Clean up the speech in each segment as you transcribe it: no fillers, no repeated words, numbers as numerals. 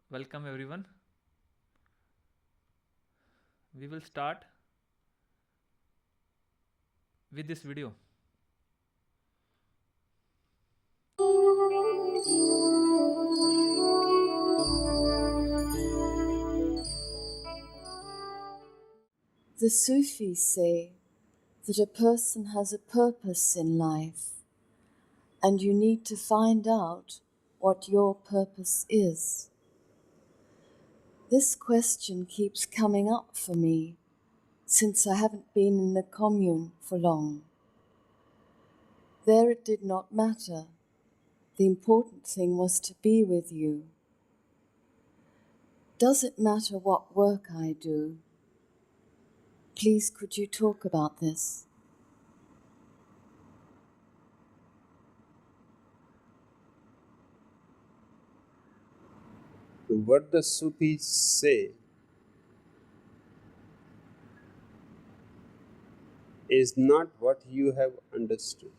Welcome everyone. We will start with this video. The Sufis say that a person has a purpose in life, and you need to find out what your purpose is. This question keeps coming up for me since I haven't been in the commune for long. There it did not matter. The important thing was to be with you. Does it matter what work I do? Please, could you talk about this? What the Sufis say is not what you have understood.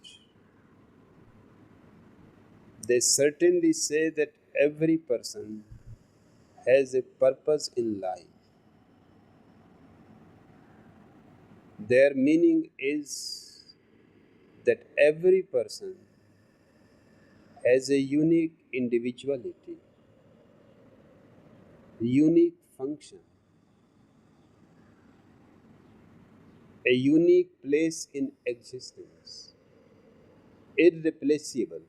They certainly say that every person has a purpose in life. Their meaning is that every person has a unique individuality, unique function, a unique place in existence, irreplaceable.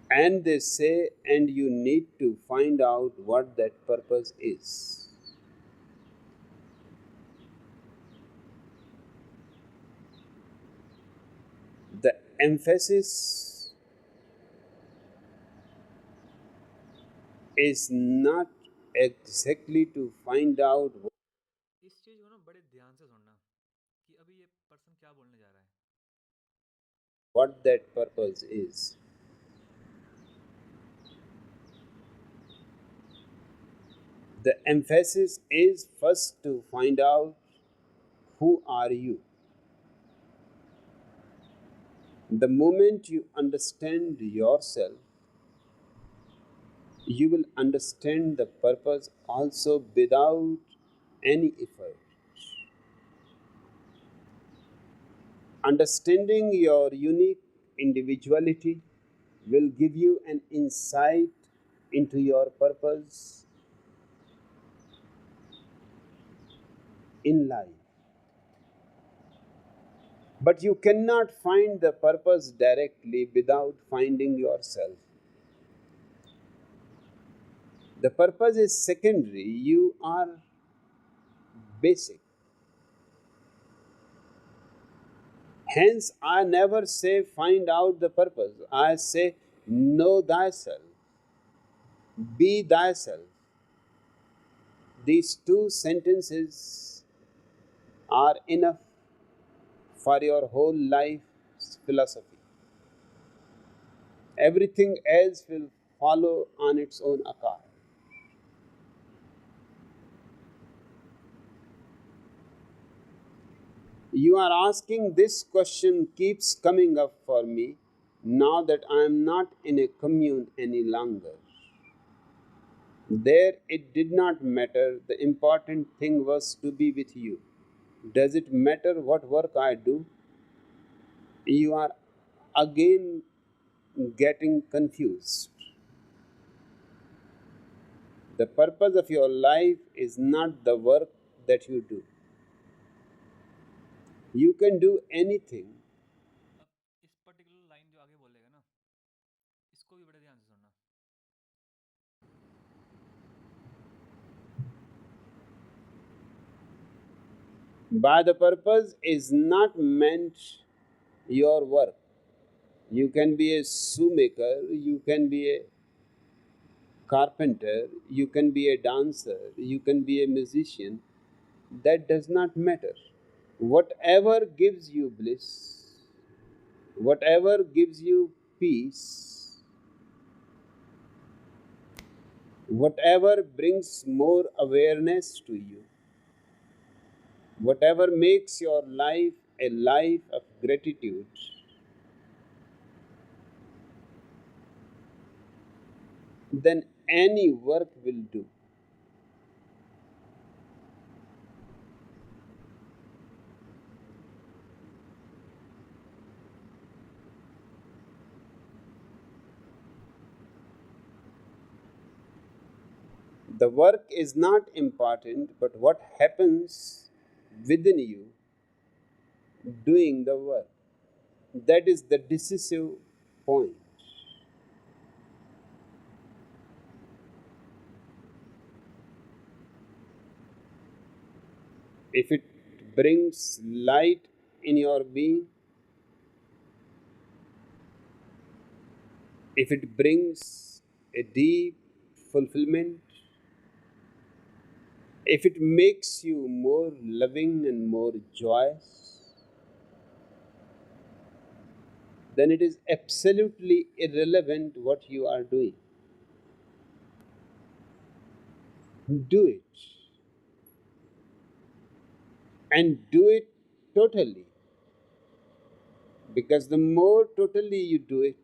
And they say, and you need to find out what that purpose is. The emphasis is not exactly to find out इस चीज को ना बड़े ध्यान से सुनना कि अभी ये पर्सन क्या बोलने जा रहा है. what that purpose is. The emphasis is first to find out who are you. The moment you understand yourself, you will understand the purpose also without any effort. Understanding your unique individuality will give you an insight into your purpose in life. But you cannot find the purpose directly without finding yourself. The purpose is secondary, you are basic. Hence, I never say find out the purpose. I say know thyself, be thyself. These two sentences are enough for your whole life's philosophy. Everything else will follow on its own account. You are asking this question keeps coming up for me now that I am not in a commune any longer. There it did not matter, the important thing was to be with you. Does it matter what work I do? You are again getting confused. The purpose of your life is not the work that you do. You can do anything. अब इस particular line जो आगे बोलेगा ना, इसको भी बड़े ध्यान से सुनना. By the purpose is not meant your work. You can be a shoemaker, you can be a carpenter, you can be a dancer, you can be a musician. That does not matter. Whatever gives you bliss, whatever gives you peace, whatever brings more awareness to you, whatever makes your life a life of gratitude, then any work will do. The work is not important, but what happens within you doing the work. That is the decisive point. If it brings light in your being, if it brings a deep fulfillment, if it makes you more loving and more joyous, then it is absolutely irrelevant what you are doing. Do it. And do it totally. Because the more totally you do it,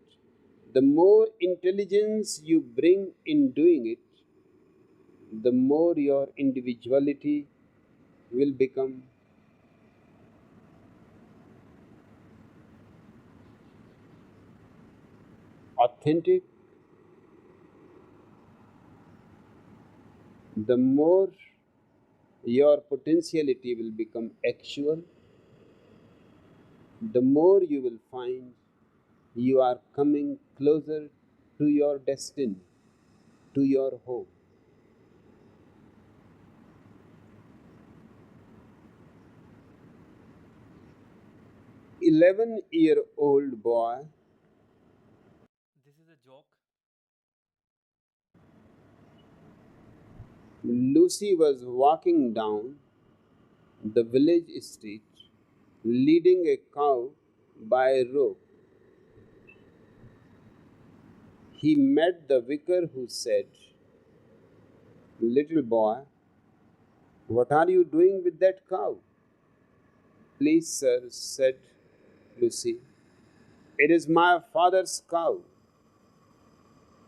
the more intelligence you bring in doing it, the more your individuality will become authentic, the more your potentiality will become actual, the more you will find you are coming closer to your destiny, to your home. 11-year-old boy This is a joke. Lucy was walking down the village street leading a cow by a rope. He met the vicar who said, "Little boy, what are you doing with that cow?" "Please, sir," said Lucy, "it is my father's cow,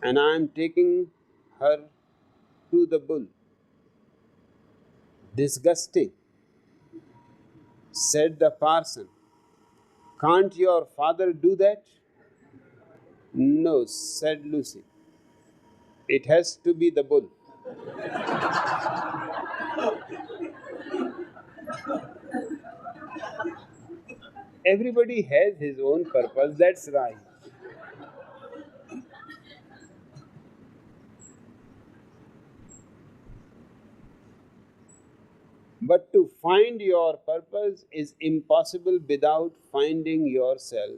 and I am taking her to the bull." "Disgusting," said the parson. "Can't your father do that?" "No," said Lucy. "It has to be the bull." Everybody has his own purpose, that's right. But to find your purpose is impossible without finding yourself.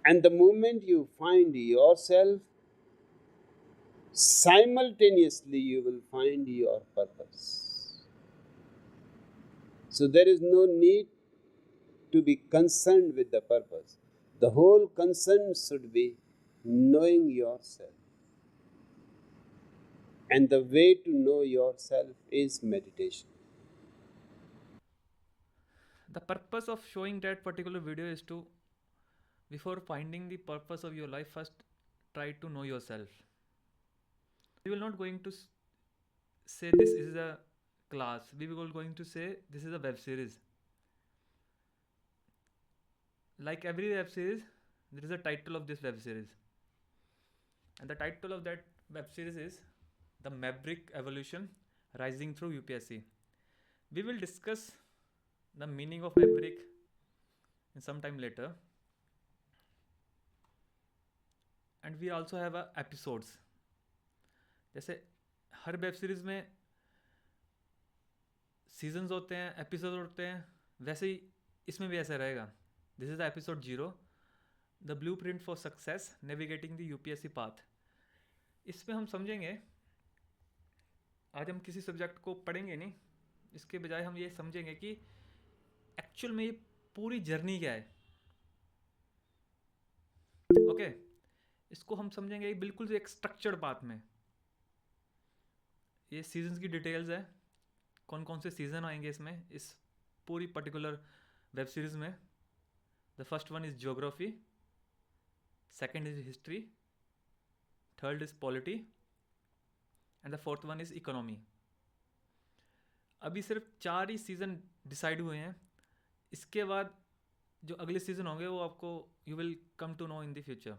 And the moment you find yourself, simultaneously you will find your purpose. So there is no need to be concerned with the purpose. The whole concern should be knowing yourself. And the way to know yourself is meditation. The purpose of showing that particular video is to, before finding the purpose of your life, first try to know yourself. We will not going to say this is a class. We will going to say this is a web series. Like every web series, there is a title of this web series. And the title of that web series is The Maverick Evolution Rising Through UPSC. We will discuss the meaning of Maverick in some time later. And we also have episodes. जैसे हर web series में seasons होते हैं, episode होते हैं, वैसे ही इसमें भी ऐसा रहेगा. This is the episode 0, the blue print for success navigating the UPSC path. इसमें हम समझेंगे, आज हम किसी सब्जेक्ट को पढ़ेंगे नहीं, इसके बजाय हम ये समझेंगे कि एक्चुअल में ये पूरी जर्नी क्या है. ओके, इसको हम समझेंगे बिल्कुल से एक स्ट्रक्चर्ड पाथ में. ये सीजन्स की डिटेल्स है, कौन कौन से सीज़न आएंगे इसमें, इस पूरी पर्टिकुलर वेब सीरीज में। The first one is geography, second is history, third is polity and the fourth one is economy. अभी सिर्फ 4 ही सीजन डिसाइड हुए हैं। इसके बाद जो अगले सीजन होंगे वो आपको you will come to know in the future.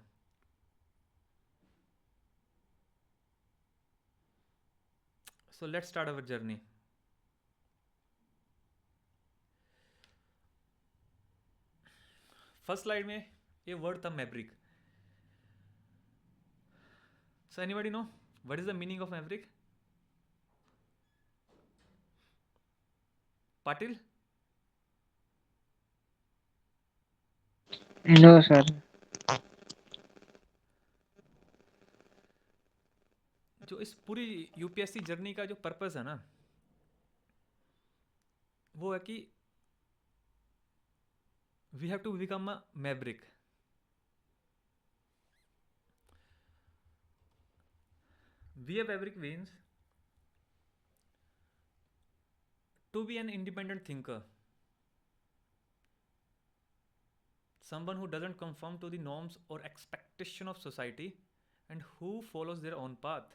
So let's start our journey. First slide में ये वर्ड था maverick. So anybody know what is the meaning of maverick? Patil? No sir. जो इस पूरी यूपीएससी जर्नी का जो पर्पस है ना, वो है कि we have to become a maverick. Be a maverick means to be an independent thinker, someone who doesn't conform to the norms or expectation of society and who follows their own path.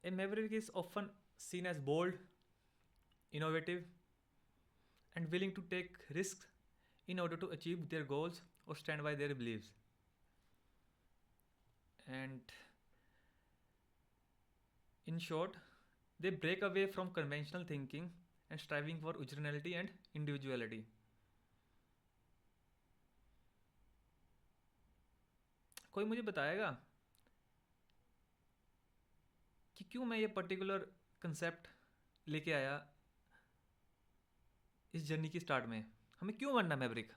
A maverick is often seen as bold, innovative, and willing to take risks in order to achieve their goals or stand by their beliefs. And in short, they break away from conventional thinking and striving for originality and individuality. कोई मुझे बताएगा कि क्यों मैं ये particular concept लेके आया इस जर्नी की स्टार्ट में? हमें क्यों बनना मैवरिक?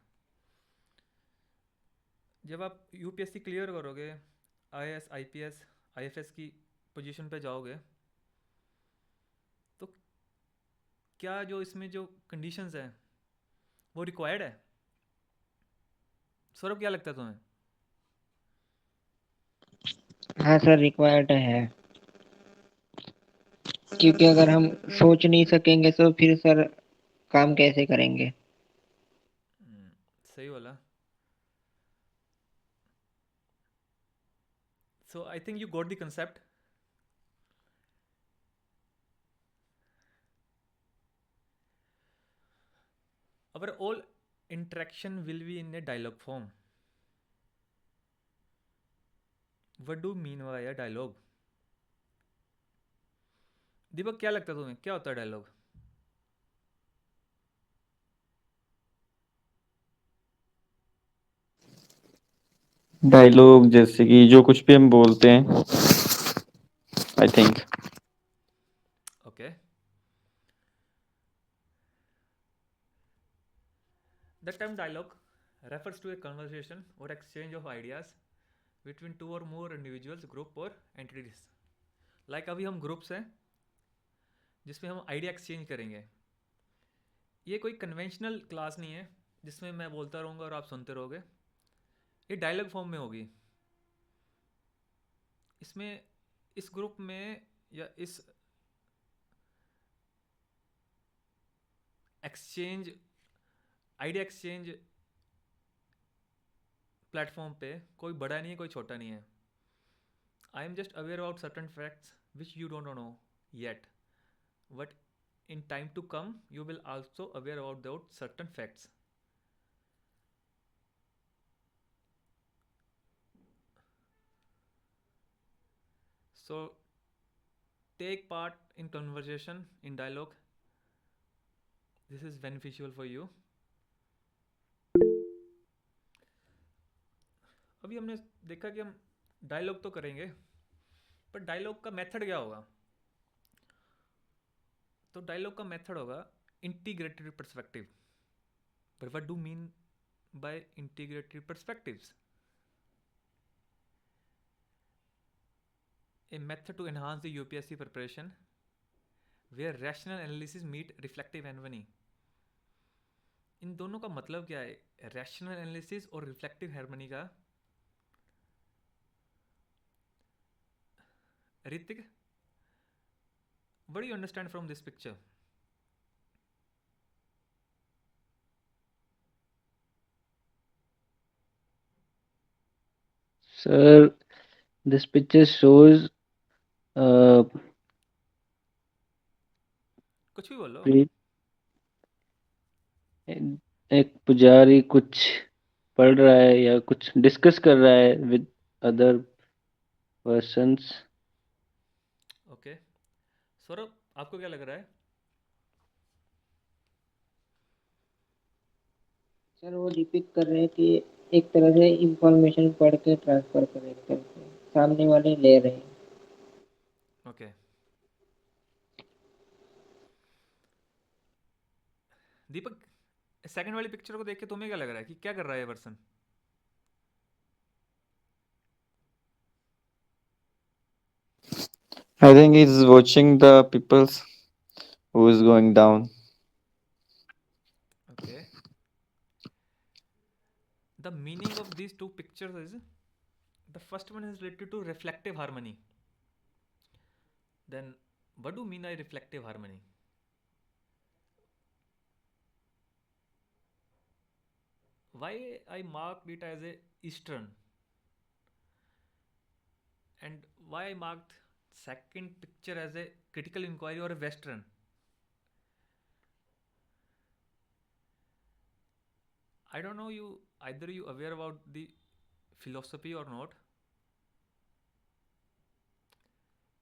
जब आप यूपीएससी क्लियर करोगे, आईएएस, आईपीएस, आईएफएस की पोजीशन पे जाओगे, तो क्या जो इसमें जो कंडीशंस हैं वो रिक्वायर्ड है? सौरभ, क्या लगता है तुम्हें? हाँ सर, रिक्वायर्ड है। क्योंकि अगर हम सोच नहीं सकेंगे तो फिर सर काम कैसे करेंगे? सही बोला। So I think you got the concept. Our all interaction will be in a dialogue form. What do you mean by a dialogue? दीपक, क्या लगता है तुम्हें, क्या होता है डायलॉग? डायलॉग जैसे कि जो कुछ भी हम बोलते हैं, I think. Okay. The term dialogue refers to a conversation or exchange of ideas between two or more individuals, group or entities. Like अभी हम ग्रुप्स हैं जिसमें हम आइडिया एक्सचेंज करेंगे। ये कोई कन्वेंशनल क्लास नहीं है जिसमें मैं बोलता रहूँगा और आप सुनते रहोगे। ये डायलॉग फॉर्म में होगी। इसमें इस ग्रुप में या इस एक्सचेंज, आइडिया एक्सचेंज प्लेटफॉर्म पे कोई बड़ा नहीं है, कोई छोटा नहीं है। I am just aware about certain facts which you don't know yet, but in time to come you will also aware about those certain facts. So take part in conversation, in dialogue. This is beneficial for you. अभी हमने देखा कि हम dialogue तो करेंगे, पर dialogue का method क्या होगा? तो डायलॉग का मेथड होगा integrated perspective. But what do mean by integrated perspectives? A method to enhance the UPSC preparation where rational analysis meet reflective harmony. इन दोनों का मतलब क्या है? रैशनल एनालिसिस और रिफ्लेक्टिव हार्मनी का। Hrithik, What do you understand from this picture? Sir, this picture shows uh, कुछ भी बोलो. pre- एक पुजारी कुछ पढ़ रहा है या कुछ डिस्कस कर रहा है with other persons. Okay. Saurabh, आपको क्या लग रहा है? सर वो डिपिक्ट कर रहे हैं कि एक तरह से इंफॉर्मेशन पढ़ के ट्रांसफर कर एक तरह से सामने वाले ले रहे हैं। ओके. दीपक, सेकंड वाली पिक्चर को देख के तुम्हें क्या लग रहा है कि क्या कर रहा है ये person? I think he's watching the peoples who is going down. Okay. The meaning of these two pictures is, the first one is related to reflective harmony. Then, what do you mean by reflective harmony? Why I marked it as a Eastern, and why I marked second picture as a critical inquiry or a Western? I don't know you either you aware about the philosophy or not.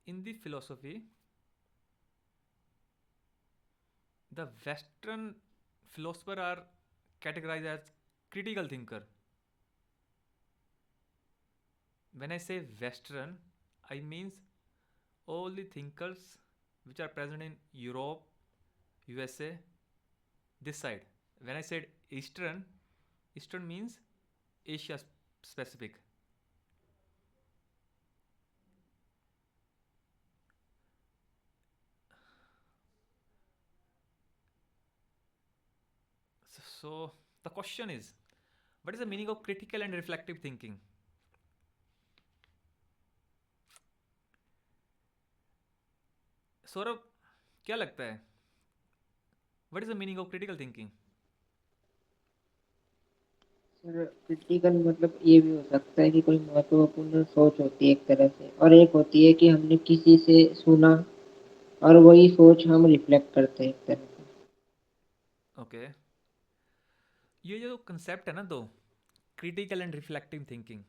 In the philosophy, the Western philosophers are categorized as critical thinker. When I say Western, I means all the thinkers which are present in Europe, USA, this side. When I said Eastern, Eastern means Asia specific. So the question is, what is the meaning of critical and reflective thinking? Saurabh, क्या लगता है? What is the meaning of critical thinking? Sir critical मतलब ये भी हो सकता है कि कोई महत्वपूर्ण सोच होती है एक तरह से, और एक होती है कि हमने किसी से सुना और वही सोच हम रिफ्लेक्ट करते हैं एक तरह से। ओके. ये जो कंसेप्ट है ना, दो, क्रिटिकल एंड रिफ्लेक्टिव थिंकिंग,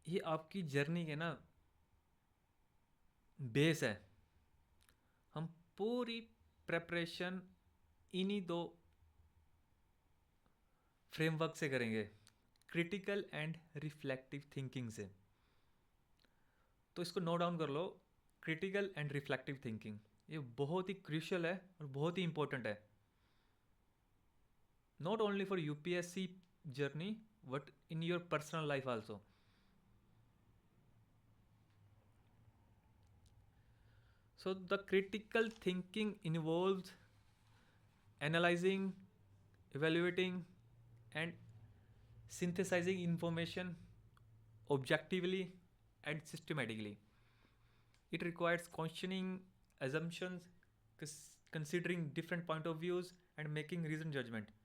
ये आपकी जर्नी के ना बेस है. हम पूरी प्रेपरेशन इन्हीं दो फ्रेमवर्क से करेंगे, क्रिटिकल एंड रिफ्लेक्टिव थिंकिंग से. तो इसको नोट डाउन कर लो, क्रिटिकल एंड रिफ्लेक्टिव थिंकिंग, ये बहुत ही क्रूशियल है और बहुत ही इंपॉर्टेंट है, not only for UPSC journey but in your personal life also. So the critical thinking involves analyzing, evaluating, and synthesizing information objectively and systematically. It requires questioning assumptions, considering different point of views, and making reasoned judgment.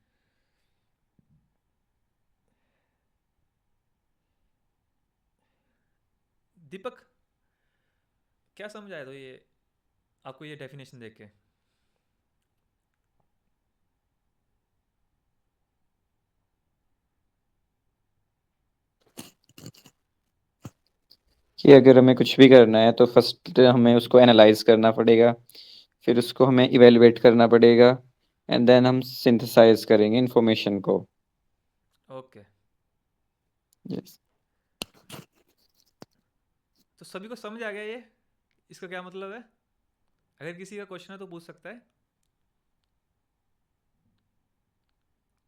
दीपक, क्या समझ आया तो ये आपको ये definition देख के? कि अगर हमें कुछ भी करना है तो फर्स्ट हमें उसको एनालाइज करना पड़ेगा, फिर उसको हमें इवेलुएट करना पड़ेगा, एंड देन हम सिंथेसाइज करेंगे इंफॉर्मेशन को. ओके. यस. तो सभी को समझ आ गया ये इसका क्या मतलब है? अगर किसी का क्वेश्चन है तो पूछ सकता है.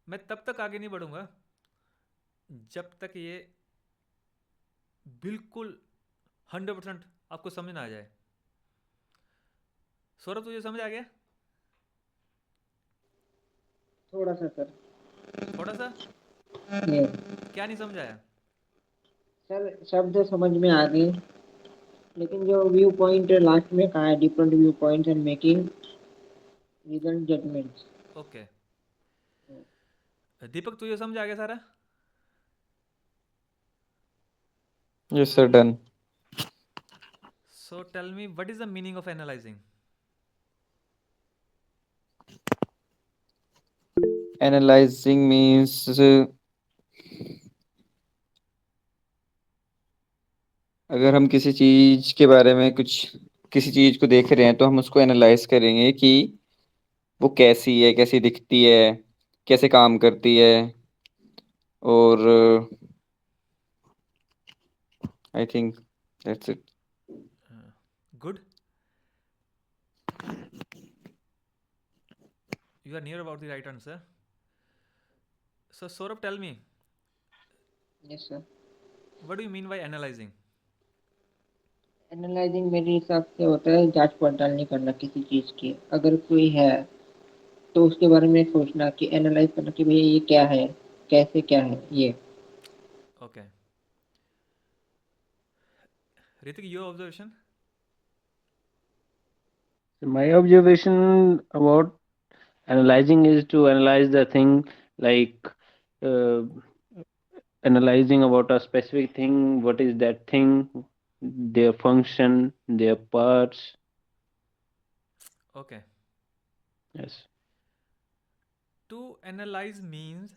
मैं तब तक आगे नहीं बढ़ूंगा जब तक ये बिल्कुल 100% आपको समझ ना आ जाए. सौरभ, तुझे समझ आ गया? थोड़ा सा सर। थोड़ा सा? ये क्या नहीं समझ आया? सर शब्द समझ में आ गए। लेकिन जो व्यू पॉइंट लास्ट में कहा है, different view points and making result judgements. Okay, Deepak तुझे समझ आ गया सारा? Yes sir, done. So tell me what is the meaning of analysing? Analysing means अगर हम किसी चीज के बारे में किसी चीज को देख रहे हैं तो हम उसको एनालाइज करेंगे कि वो कैसी है, कैसी दिखती है, कैसे काम करती है। और I think that's it. Good, you are near about the right answer. So Saurabh, tell me, yes sir. what do you mean by analyzing? Analysing मेरे हिसाब से होता है जांच पड़ताल नहीं करना किसी चीज की, अगर कोई है तो उसके बारे में सोचना कि एनालाइज करना कि भैया ये क्या है, कैसे क्या है ये। Okay, Ritik, your observation? My observation about analyzing is to analyze the thing, like uh, analyzing about a specific thing, what is that thing, their function, their parts. Okay, Yes. to analyze means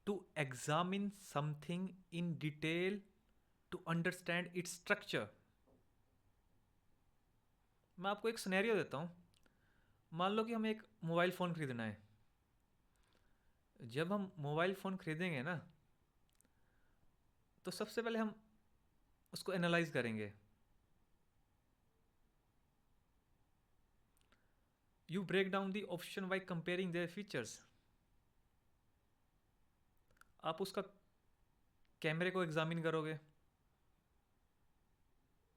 to examine something in detail to understand its structure. मैं आपको एक scenario देता हूँ। मान लो कि हमें एक mobile phone खरीदना है। जब हम मोबाइल फ़ोन खरीदेंगे ना, तो सबसे पहले हम उसको एनालाइज करेंगे। You break down the option by comparing their features. आप उसका कैमरे को एग्जामिन करोगे,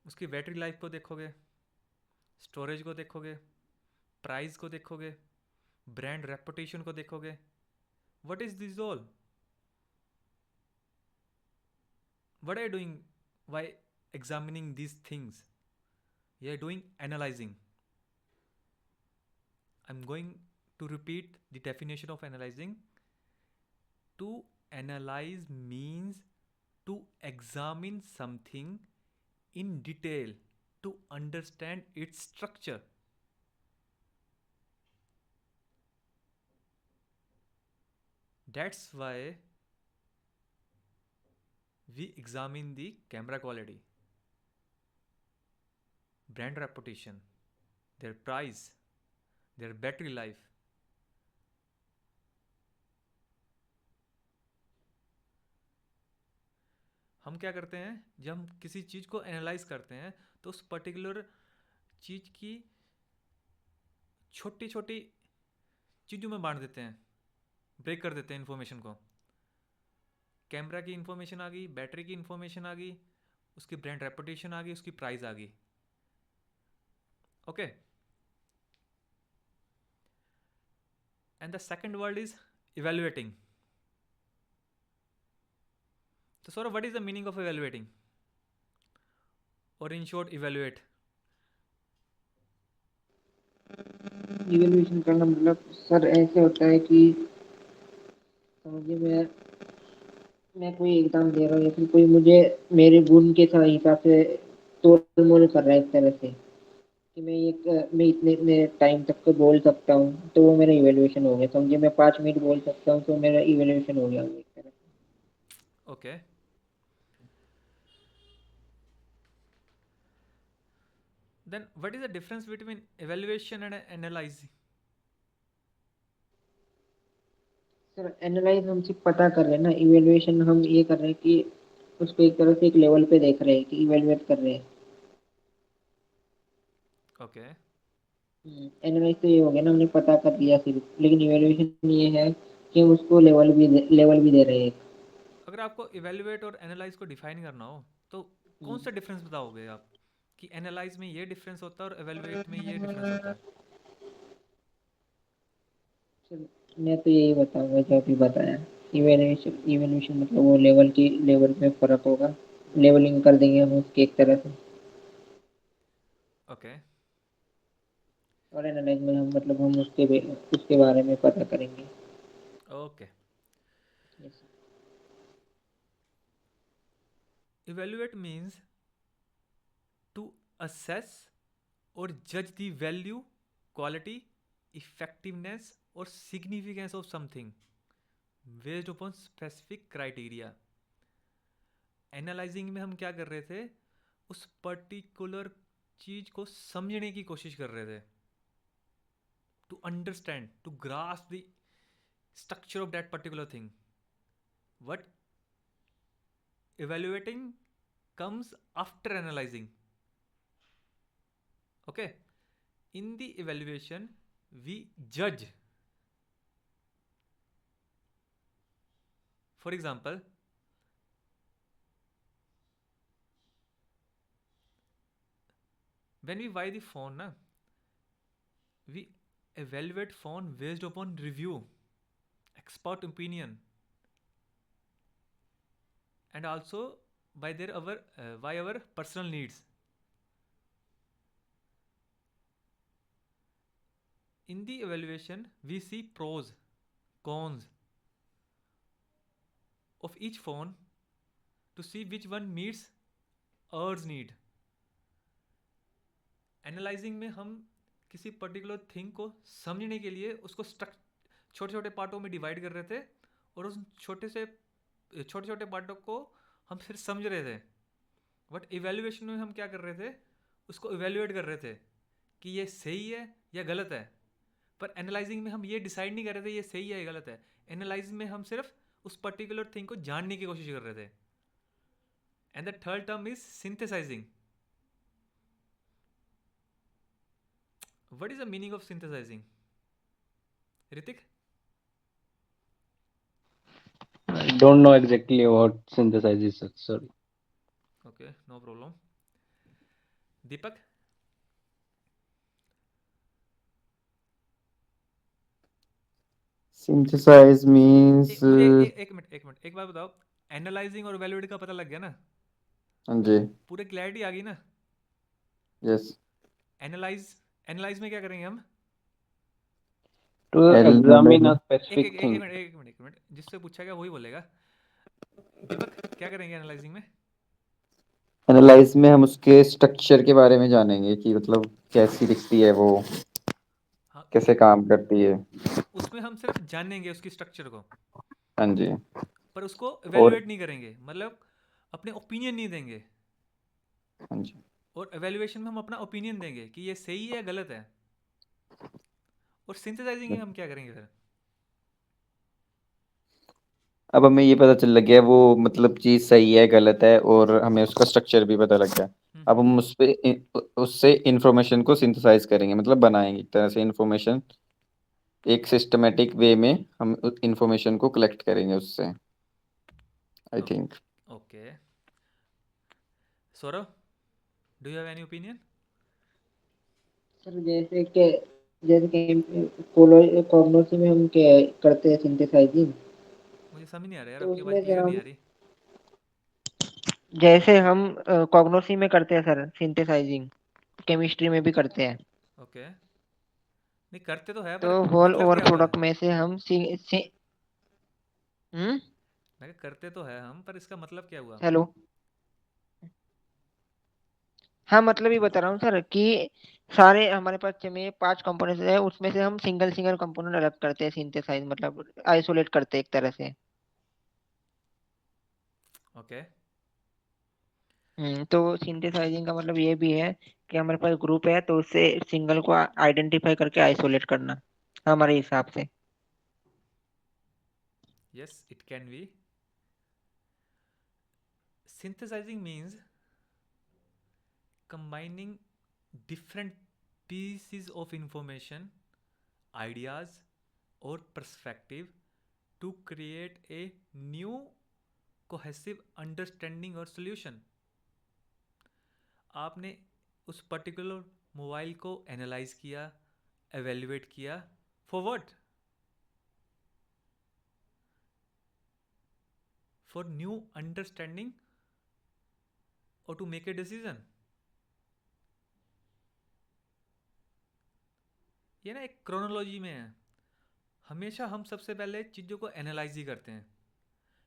उसकी बैटरी लाइफ को देखोगे, स्टोरेज को देखोगे, प्राइस को देखोगे, ब्रांड रेपुटेशन को देखोगे। What is this all? What are you doing why examining these things? You are doing analyzing. I'm going to repeat the definition of analyzing. To analyze means to examine something in detail to understand its structure. That's why we examine the camera quality, brand reputation, their price, their battery life. हम क्या करते हैं, जब हम किसी चीज़ को analyse करते हैं तो उस पर्टिकुलर चीज़ की छोटी छोटी चीज़ों में बांट देते हैं, ब्रेक कर देते हैं इन्फॉर्मेशन को। कैमरा की इन्फॉर्मेशन आ गई, बैटरी की इन्फॉर्मेशन आ गई, उसकी ब्रांड रेपुटेशन आ गई, उसकी प्राइस आ गई। Okay, and the second word is evaluating. तो sir, what is the meaning of evaluating, और इन शॉर्ट इवेल्युएट? इवैल्यूएशन करना मतलब सर ऐसे होता है कि समझिए मैं कोई एग्जाम दे रहा हूँ या फिर कोई मुझे मेरे गुण के हिसाब से तोल मोल कर रहा है इस तरह से कि मैं इतने इतने टाइम तक को बोल सकता हूँ, तो वो मेरा इवैल्यूएशन हो गया। समझिए मैं 5 मिनट बोल सकता हूँ तो मेरा इवैल्यूएशन हो गया वो एक तरह से। Okay, then what is the difference between evaluation and analysing? Sir analyse हम सिर्फ पता कर रहे हैं ना, इवैल्यूएशन हम ये कर रहे हैं कि उसको एक तरह से एक लेवल पे देख रहे हैं कि इवैल्यूएट कर रहे हैं। ओके, एनालाइज तो ये हो गया ना, हमने पता कर लिया सिर्फ, लेकिन इवैल्यूएशन ये है कि हम उसको लेवल भी दे रहे हैं। अगर आपको इवेल्युएट और एनालाइज को डिफाइन करना हो तो कौन सा डिफरेंस बताओगे आप, कि एनालाइज में ये डिफरेंस होता है और इवेल्युएट में ये डिफरेंस होता है? सर मैं तो यही बताऊंगा जो अभी बताया, इवैल्यूएशन इवैल्यूएशन मतलब वो लेवल में फर्क होगा, लेवलिंग कर देंगे हम उसकी एक तरह से। ओके और एनालाइज में हम मतलब हम उसके बारे में पता करेंगे। Okay Yes. Evaluate means to assess or judge the value, quality, effectiveness or significance of something based upon specific criteria. Analysing में हम क्या कर रहे थे, उस पर्टिकुलर चीज को समझने की कोशिश कर रहे थे, to understand, to grasp the structure of that particular thing. What evaluating comes after analyzing. Okay, in the evaluation we judge. For example, when we buy the phone na, we evaluate phone based upon review, expert opinion, and also by our personal needs. In the evaluation we see pros, cons of each phone to see which one meets our need. Analysing में हम किसी particular thing को समझने के लिए उसको छोटे छोटे पार्टों में डिवाइड कर रहे थे, और उस छोटे छोटे पार्टों को हम फिर समझ रहे थे. बट इवेल्युएशन में हम क्या कर रहे थे, उसको इवेल्युएट कर रहे थे कि ये सही है या गलत है. पर एनालाइजिंग में हम ये डिसाइड नहीं कर रहे थे ये सही है या गलत है. एनालाइज में हम सिर्फ उस पर्टिकुलर थिंग को जानने की कोशिश कर रहे थे. And the third term is synthesising. What is the meaning of synthesizing? Ritik? I don't know exactly what synthesizes. Sorry. Okay, no problem. Deepak? Synthesise means मुझे एक मिनट एक बात बताओ. एनालाइजिंग और वैल्यूएट का पता लग गया ना, हाँ जी. पूरे क्लैरिटी आ गई ना. यस. एनालाइज एनालाइज में क्या करेंगे हम? To examine a एक specific एक thing. एक मिनट एक मिनट एक मिनट, जिससे पूछा गया वही बोलेगा. दीपक क्या करेंगे एनालाइजिंग में? एनालाइज में हम उसके स्ट्रक्चर के बारे में जानेंगे कि मतलब कैसी दिखती है वो, हाँ, कैसे काम करती है. उसमें हम सिर्फ जानेंगे उसकी स्ट्रक्चर को, हाँ जी. पर उसको और इवेल्युएट नहीं करेंगे, मतलब अपने ओपिनियन नहीं देंगे. हाँ जी. और एवेल्युएशन में हम अपना ओपिनियन देंगे कि ये सही है या गलत है. और सिंथेसाइजिंग में हम क्या करेंगे फिर? अब हमें ये पता चल लग गया वो मतलब चीज सही है गलत है, और हमें उसका स्ट्रक्चर भी पता लग गया. अब हम्म. हम उससे इंफॉर्मेशन को सिंथेसाइज करेंगे, मतलब बनाएंगे एक तरह से इंफॉर्मेशन. एक सिस्टमेटिक वे में हम इंफॉर्मेशन को कलेक्ट करेंगे उससे, I think. Okay. Saurabh, do you have any opinion? Sir जैसे कि कॉग्नोसी में हम क्या करते हैं सिंथेसाइजिंग, मुझे समझ नहीं आ रहा यार, तो आपकी आवाज़ उसमें से क्लियर नहीं हम आ रही. जैसे हम कॉग्नोसी में करते हैं सर सिंथेसाइजिंग, केमिस्ट्री में भी करते हैं। ओके. नहीं करते तो है, तो पर होल मतलब ओवर क्या हुआ है? प्रोडक्ट में से हम हम्म मैं कहा करते तो है हम, पर इसका मतलब क्या हुआ? हेलो, हाँ मतलब ये बता रहा हूँ सर कि सारे हमारे पास में 5 कंपोनेंट्स है, उसमें से हम सिंगल सिंगल कंपोनेंट अलग करते हैं, सिंथेसाइज मतलब आइसोलेट करते हैं एक तरह से। ओके. तो सिंथेसाइजिंग का मतलब ये भी है कि हमारे पास ग्रुप है तो उससे सिंगल को आइडेंटिफाई करके आइसोलेट करना हमारे हिसाब से। Yes, it can be. Synthesizing means combining different pieces of information, ideas, or perspective to create a new cohesive understanding or solution. आपने उस पर्टिकुलर मोबाइल को एनालाइज किया, एवेल्युएट किया, for what? For new understanding or to make a decision? ये ना एक chronology में है। हमेशा हम सबसे पहले चीज़ों को एनालाइज ही करते हैं,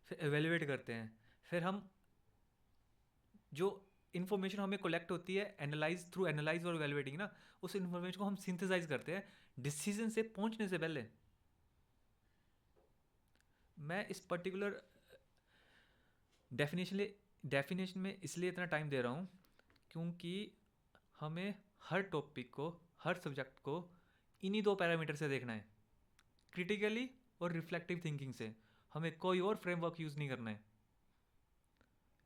फिर एवेल्युएट करते हैं, फिर हम जो इन्फॉर्मेशन हमें कलेक्ट होती है थ्रू एनालाइज और एवेल्युएटिंग ना, उस इन्फॉर्मेशन को हम सिंथेसाइज करते हैं डिसीजन से पहुंचने से पहले। मैं इस पर्टिकुलर डेफिनेशन में इसलिए इतना टाइम दे रहा हूँ क्योंकि हमें हर टॉपिक को, हर सब्जेक्ट को इन्हीं दो पैरामीटर से देखना है, क्रिटिकली और रिफ्लेक्टिव थिंकिंग से। हमें कोई और फ्रेमवर्क यूज़ नहीं करना है।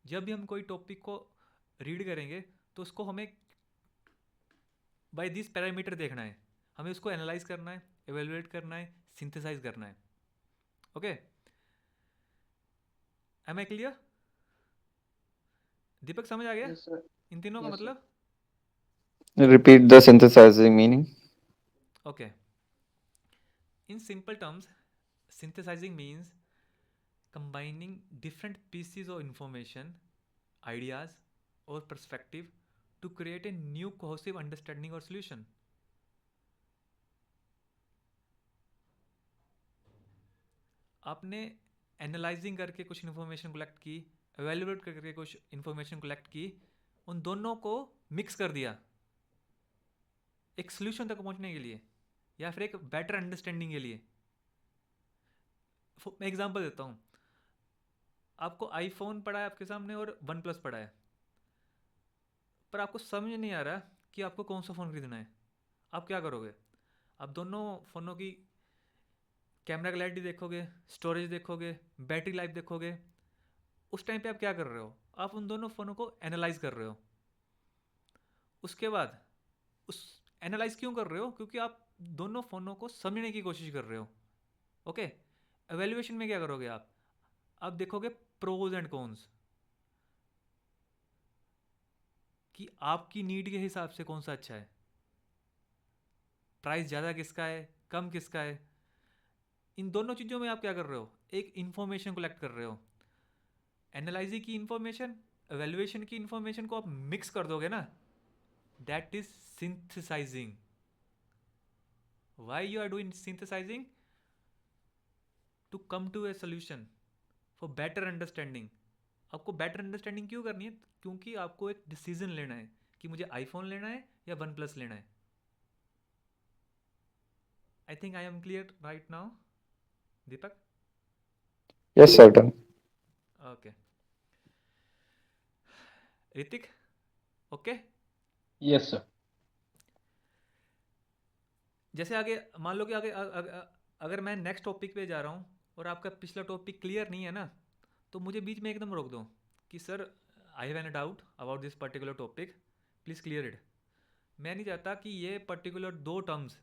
जब भी हम कोई टॉपिक को रीड करेंगे तो उसको हमें बाय दिस पैरामीटर देखना है, हमें उसको एनालाइज करना है, एवेलुएट करना है, सिंथेसाइज करना है। Okay, am I clear? Deepak समझ आ गया यस सर। इन तीनों का Yes, sir. मतलब? Repeat the synthesizing meaning. Okay. In simple terms, synthesizing means combining different pieces of information, ideas, or perspective to create a new cohesive understanding or solution. आपने analysing करके कुछ information collect की, evaluate करके कुछ information collect की, उन दोनों को मिक्स कर दिया एक सोल्यूशन तक पहुंचने के लिए या फिर एक बेटर अंडरस्टैंडिंग के लिए। मैं एग्जांपल देता हूँ। आपको आईफोन पड़ा है आपके सामने और वन प्लस पड़ा है, पर आपको समझ नहीं आ रहा कि आपको कौन सा फ़ोन खरीदना है। आप क्या करोगे? आप दोनों फ़ोनों की कैमरा क्लैरिटी देखोगे, स्टोरेज देखोगे, बैटरी लाइफ देखोगे। उस टाइम पे आप क्या कर रहे हो? आप उन दोनों फ़ोनों को एनालाइज कर रहे हो। उसके बाद उस एनालाइज क्यों कर रहे हो? क्योंकि आप दोनों फ़ोनों को समझने की कोशिश कर रहे हो। ओके, एवेल्युएशन में क्या करोगे आप देखोगे प्रोज एंड कॉन्स कि आपकी नीड के हिसाब से कौन सा अच्छा है, प्राइस ज़्यादा किसका है, कम किसका है। इन दोनों चीज़ों में आप क्या कर रहे हो? एक इन्फॉर्मेशन कलेक्ट कर रहे हो। एनालाइजिंग की इन्फॉर्मेशन, एवेल्युएशन की इन्फॉर्मेशन को आप मिक्स कर दोगे ना, that is synthesising. Why you are doing synthesising? To come to a solution for better understanding. आपको बेटर अंडरस्टैंडिंग क्यों करनी है? क्योंकि आपको एक डिसीजन लेना है कि मुझे आईफोन लेना है या वन प्लस लेना है। I think I am clear right now, Deepak? Yes, certain. Okay, Hrithik okay? Yes, sir. जैसे आगे मान लो कि आगे अगर मैं नेक्स्ट टॉपिक पे जा रहा हूँ और आपका पिछला टॉपिक क्लियर नहीं है ना, तो मुझे बीच में एकदम रोक दो कि sir I have an doubt about this particular topic, please clear it. मैं नहीं चाहता कि ये पर्टिकुलर दो टर्म्स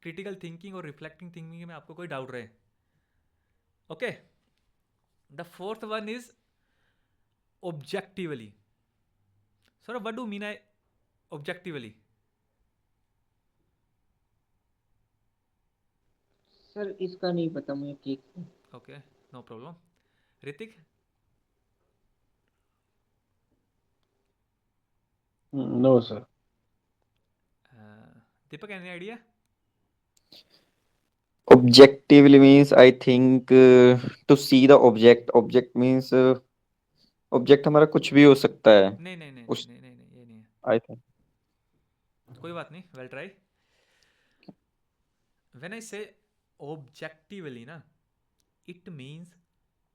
क्रिटिकल थिंकिंग और रिफ्लेक्टिंग थिंकिंग में आपको कोई डाउट रहे। Okay, the fourth one is objectively. Sir what do mean I objectively? Sir इसका नहीं पता मुझे ठीक से। Okay, no problem. Hrithik? No, sir. Deepak any idea? Objectively means I think to see the object. Object means object हमारा कुछ भी हो सकता है नहीं नहीं नहीं उस नहीं नहीं नहीं, ये नहीं है। I think. कोई बात नहीं, वेल ट्राई। व्हेन आई से ऑब्जेक्टिवली ना, it means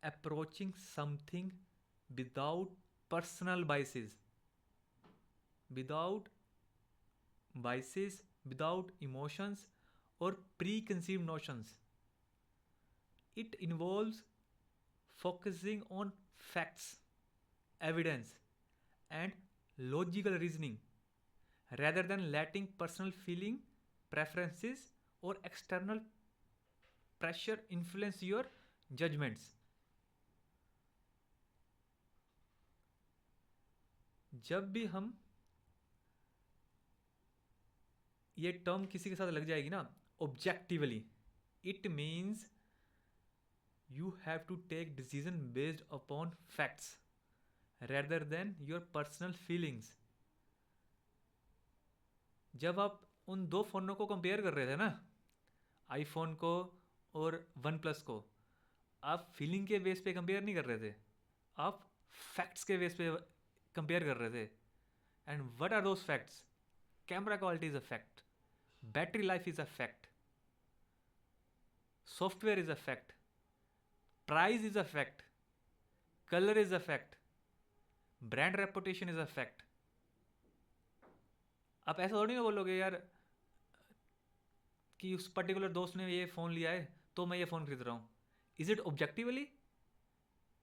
approaching something without personal biases, without biases, without emotions or preconceived notions. It involves focusing on facts, evidence, and logical reasoning rather than letting personal feeling, preferences, or external pressure influence your judgments. जब भी हम ये term किसी के साथ लग जाएगी ना, objectively, it means you have to take decision based upon facts rather than your personal feelings. जब आप उन दो फ़ोनों को कंपेयर कर रहे थे ना, आईफोन को और वन प्लस को, आप फीलिंग के बेस पे कंपेयर नहीं कर रहे थे, आप फैक्ट्स के बेस पे कंपेयर कर रहे थे. And what are those facts? Camera quality is a fact, battery life is a fact, software is a fact, price is a fact, colour is a fact, brand reputation is a fact. आप ऐसा थोड़ी ना बोलोगे यार कि उस particular दोस्त ने ये फ़ोन लिया है तो मैं ये फ़ोन खरीद रहा हूँ. Is it objectively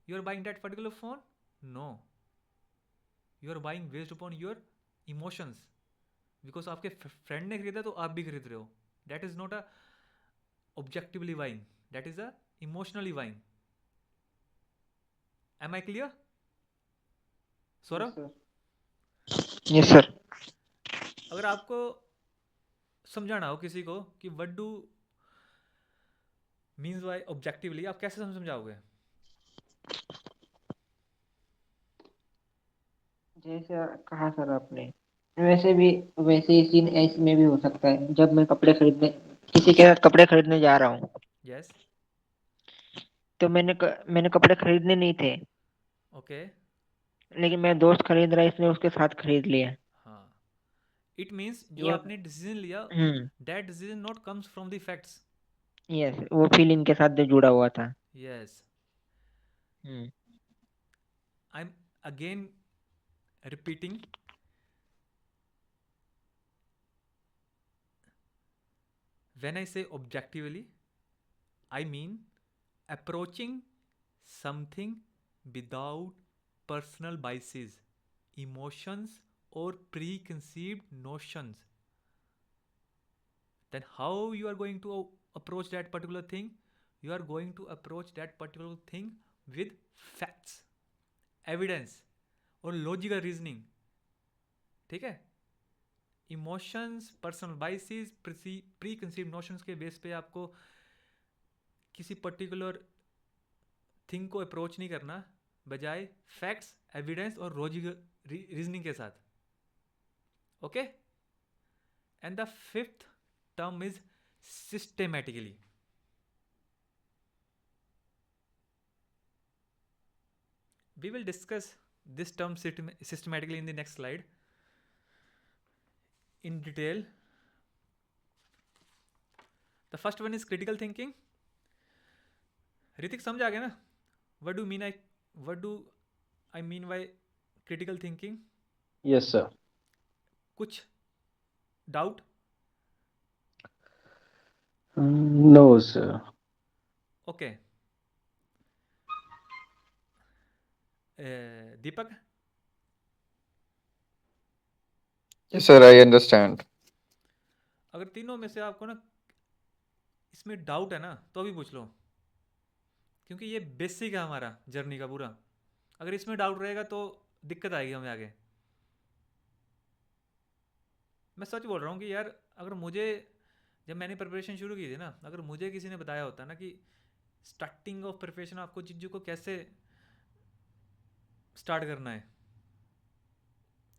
you are buying that particular phone? No, you are buying based upon your emotions. Because आपके फ्रेंड ने खरीदा तो आप भी खरीद रहे हो. That is not a objectively buying, that is a emotionally buying. Am I clear Saurabh? Yes sir. अगर आपको समझाना हो किसी को कि what do means by objectively, आप कैसे समझाओगे? जैसे कहा सर आपने, वैसे भी वैसे ही सीन ऐसे में भी हो सकता है. जब मैं कपड़े खरीदने किसी के साथ कपड़े खरीदने जा रहा हूँ, यस. तो मैंने कपड़े खरीदने नहीं थे, ओके. लेकिन मेरा दोस्त खरीद रहा है इसलिए उसके साथ खरीद लिया. हाँ, इट मीन्स जो ये आपने डिसीजन लिया, hmm. That decision not comes from the facts. Yes, वो फीलिंग के साथ जो जुड़ा हुआ था. Yes. Hmm. I am again repeating, when I say objectively, I mean approaching something without personal biases, emotions, or preconceived notions. Then how you are going to approach that particular thing? You are going to approach that particular thing with facts, evidence, और logical reasoning. ठीक है? Emotions, personal biases, pre conceive notions के base पे आपको किसी particular thing को approach नहीं करना, बजाय फैक्ट्स, एविडेंस और लॉजिकल रीजनिंग के साथ. Okay. And the fifth term is systematically. We will discuss this term systematically in the next slide in detail. The first one is critical thinking. Hrithik समझ आ गया ना? What do I mean by critical thinking? Yes, sir. कुछ doubt? No, sir. Okay. Deepak? Yes, sir, I understand. अगर तीनों में से आपको ना इसमें डाउट है ना तो अभी पूछ लो, क्योंकि ये बेसिक है हमारा जर्नी का पूरा. अगर इसमें डाउट रहेगा तो दिक्कत आएगी हमें आगे. मैं सच बोल रहा हूँ कि यार अगर मुझे, जब मैंने प्रिपरेशन शुरू की थी ना, अगर मुझे किसी ने बताया होता ना कि स्टार्टिंग ऑफ प्रिपरेशन आपको चीज़ों को कैसे स्टार्ट करना है,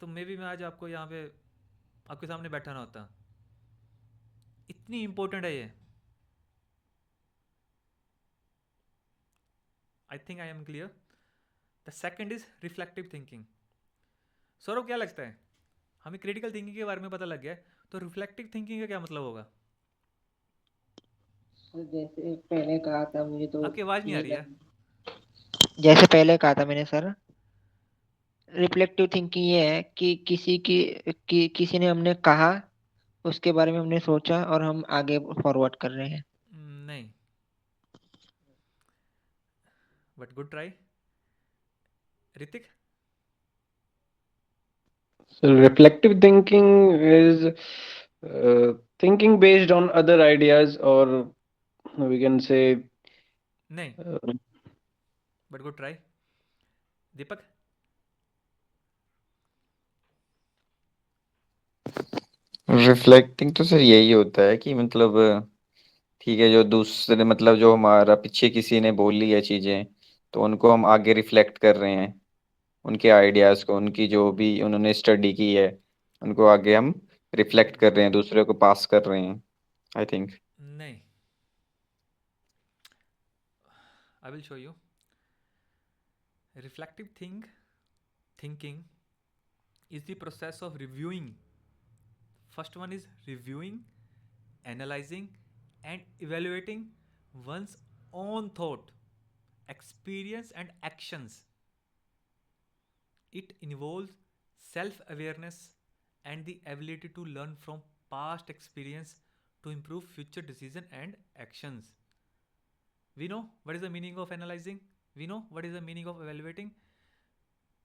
तो मे बी मैं आज आपको यहाँ पे आपके सामने बैठा ना होता. इतनी इंपॉर्टेंट है ये. I think I am clear. The second is reflective thinking. Saurabh क्या लगता है, हमें क्रिटिकल थिंकिंग के बारे में पता लग गया है, तो रिफ्लेक्टिव थिंकिंग का क्या मतलब होगा? जैसे पहले कहा था, मुझे तो आपकी आवाज़ नहीं आ ये रही है. जैसे पहले कहा था मैंने सर, रिफ्लेक्टिव थिंकिंग ये है कि किसी ने हमने कहा, उसके बारे में हमने सोचा और हम आगे फॉरवर्ड कर रहे हैं. नहीं, but good try. Hrithik? So reflective thinking is thinking based on other ideas, or we can say, नहीं, uh, but good try. Deepak? Reflecting तो सर यही होता है कि मतलब ठीक है, जो दूसरे मतलब जो हमारा पीछे किसी ने बोली है चीजें, तो उनको हम आगे रिफ्लेक्ट कर रहे हैं. उनके आइडियाज को, उनकी जो भी उन्होंने स्टडी की है, उनको आगे हम रिफ्लेक्ट कर रहे हैं, दूसरे को पास कर रहे हैं, आई थिंक। नहीं, I will show you. Reflective thinking is the process of reviewing. First one is reviewing, analyzing, and evaluating one's own thought, experience, and actions. It involves self awareness and the ability to learn from past experience to improve future decision and actions. We know what is the meaning of analyzing, we know what is the meaning of evaluating,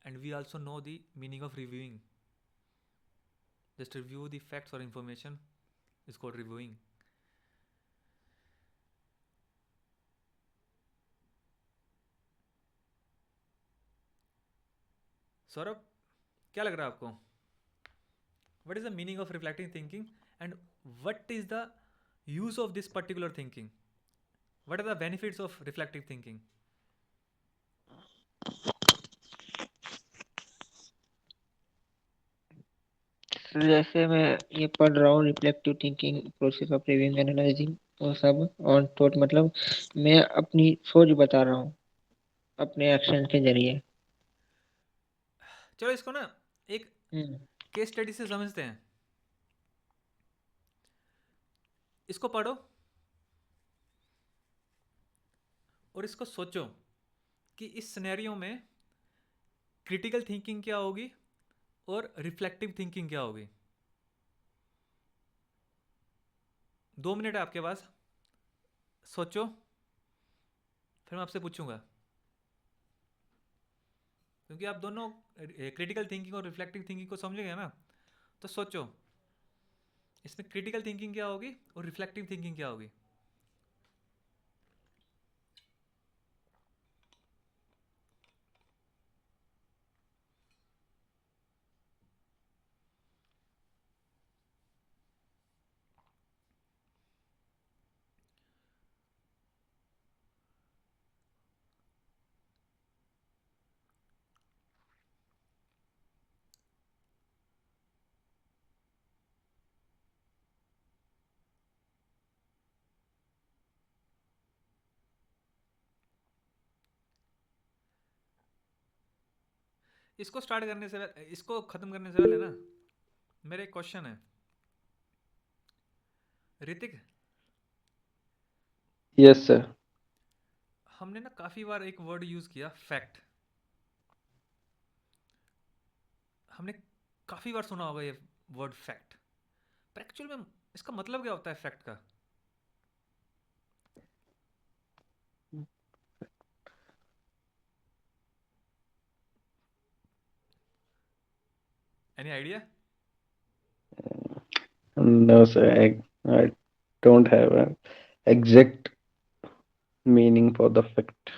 and we also know the meaning of reviewing. Just review the facts or information is called reviewing. Saurabh, क्या लग रहा है आपको? What is the meaning of reflecting thinking and what is the use of this particular thinking? What are the benefits of reflective thinking? जैसे मैं ये पढ़ रहा हूँ, reflective thinking process of reviewing analysing वो सब ऑन थॉट, मतलब मैं अपनी सोच बता रहा हूँ अपने एक्शन के जरिए। चलो इसको ना एक हम्म केस स्टडी से समझते हैं। इसको पढ़ो और इसको सोचो कि इस सिनेरियो में क्रिटिकल थिंकिंग क्या होगी और रिफ्लेक्टिव थिंकिंग क्या होगी। 2 मिनट है आपके पास, सोचो, फिर मैं आपसे पूछूंगा। क्योंकि आप दोनों क्रिटिकल थिंकिंग और रिफ्लेक्टिव थिंकिंग को समझेंगे ना, तो सोचो इसमें क्रिटिकल थिंकिंग क्या होगी और रिफ्लेक्टिव थिंकिंग क्या होगी। इसको स्टार्ट करने से पहले, इसको खत्म करने से पहले ना, मेरा एक क्वेश्चन है ऋतिक। Yes, sir. हमने ना काफी बार एक वर्ड यूज किया, फैक्ट। हमने काफी बार सुना होगा ये वर्ड फैक्ट, पर एक्चुअल में इसका मतलब क्या होता है फैक्ट का? Any idea? No, sir. I don't have an exact meaning for the fact.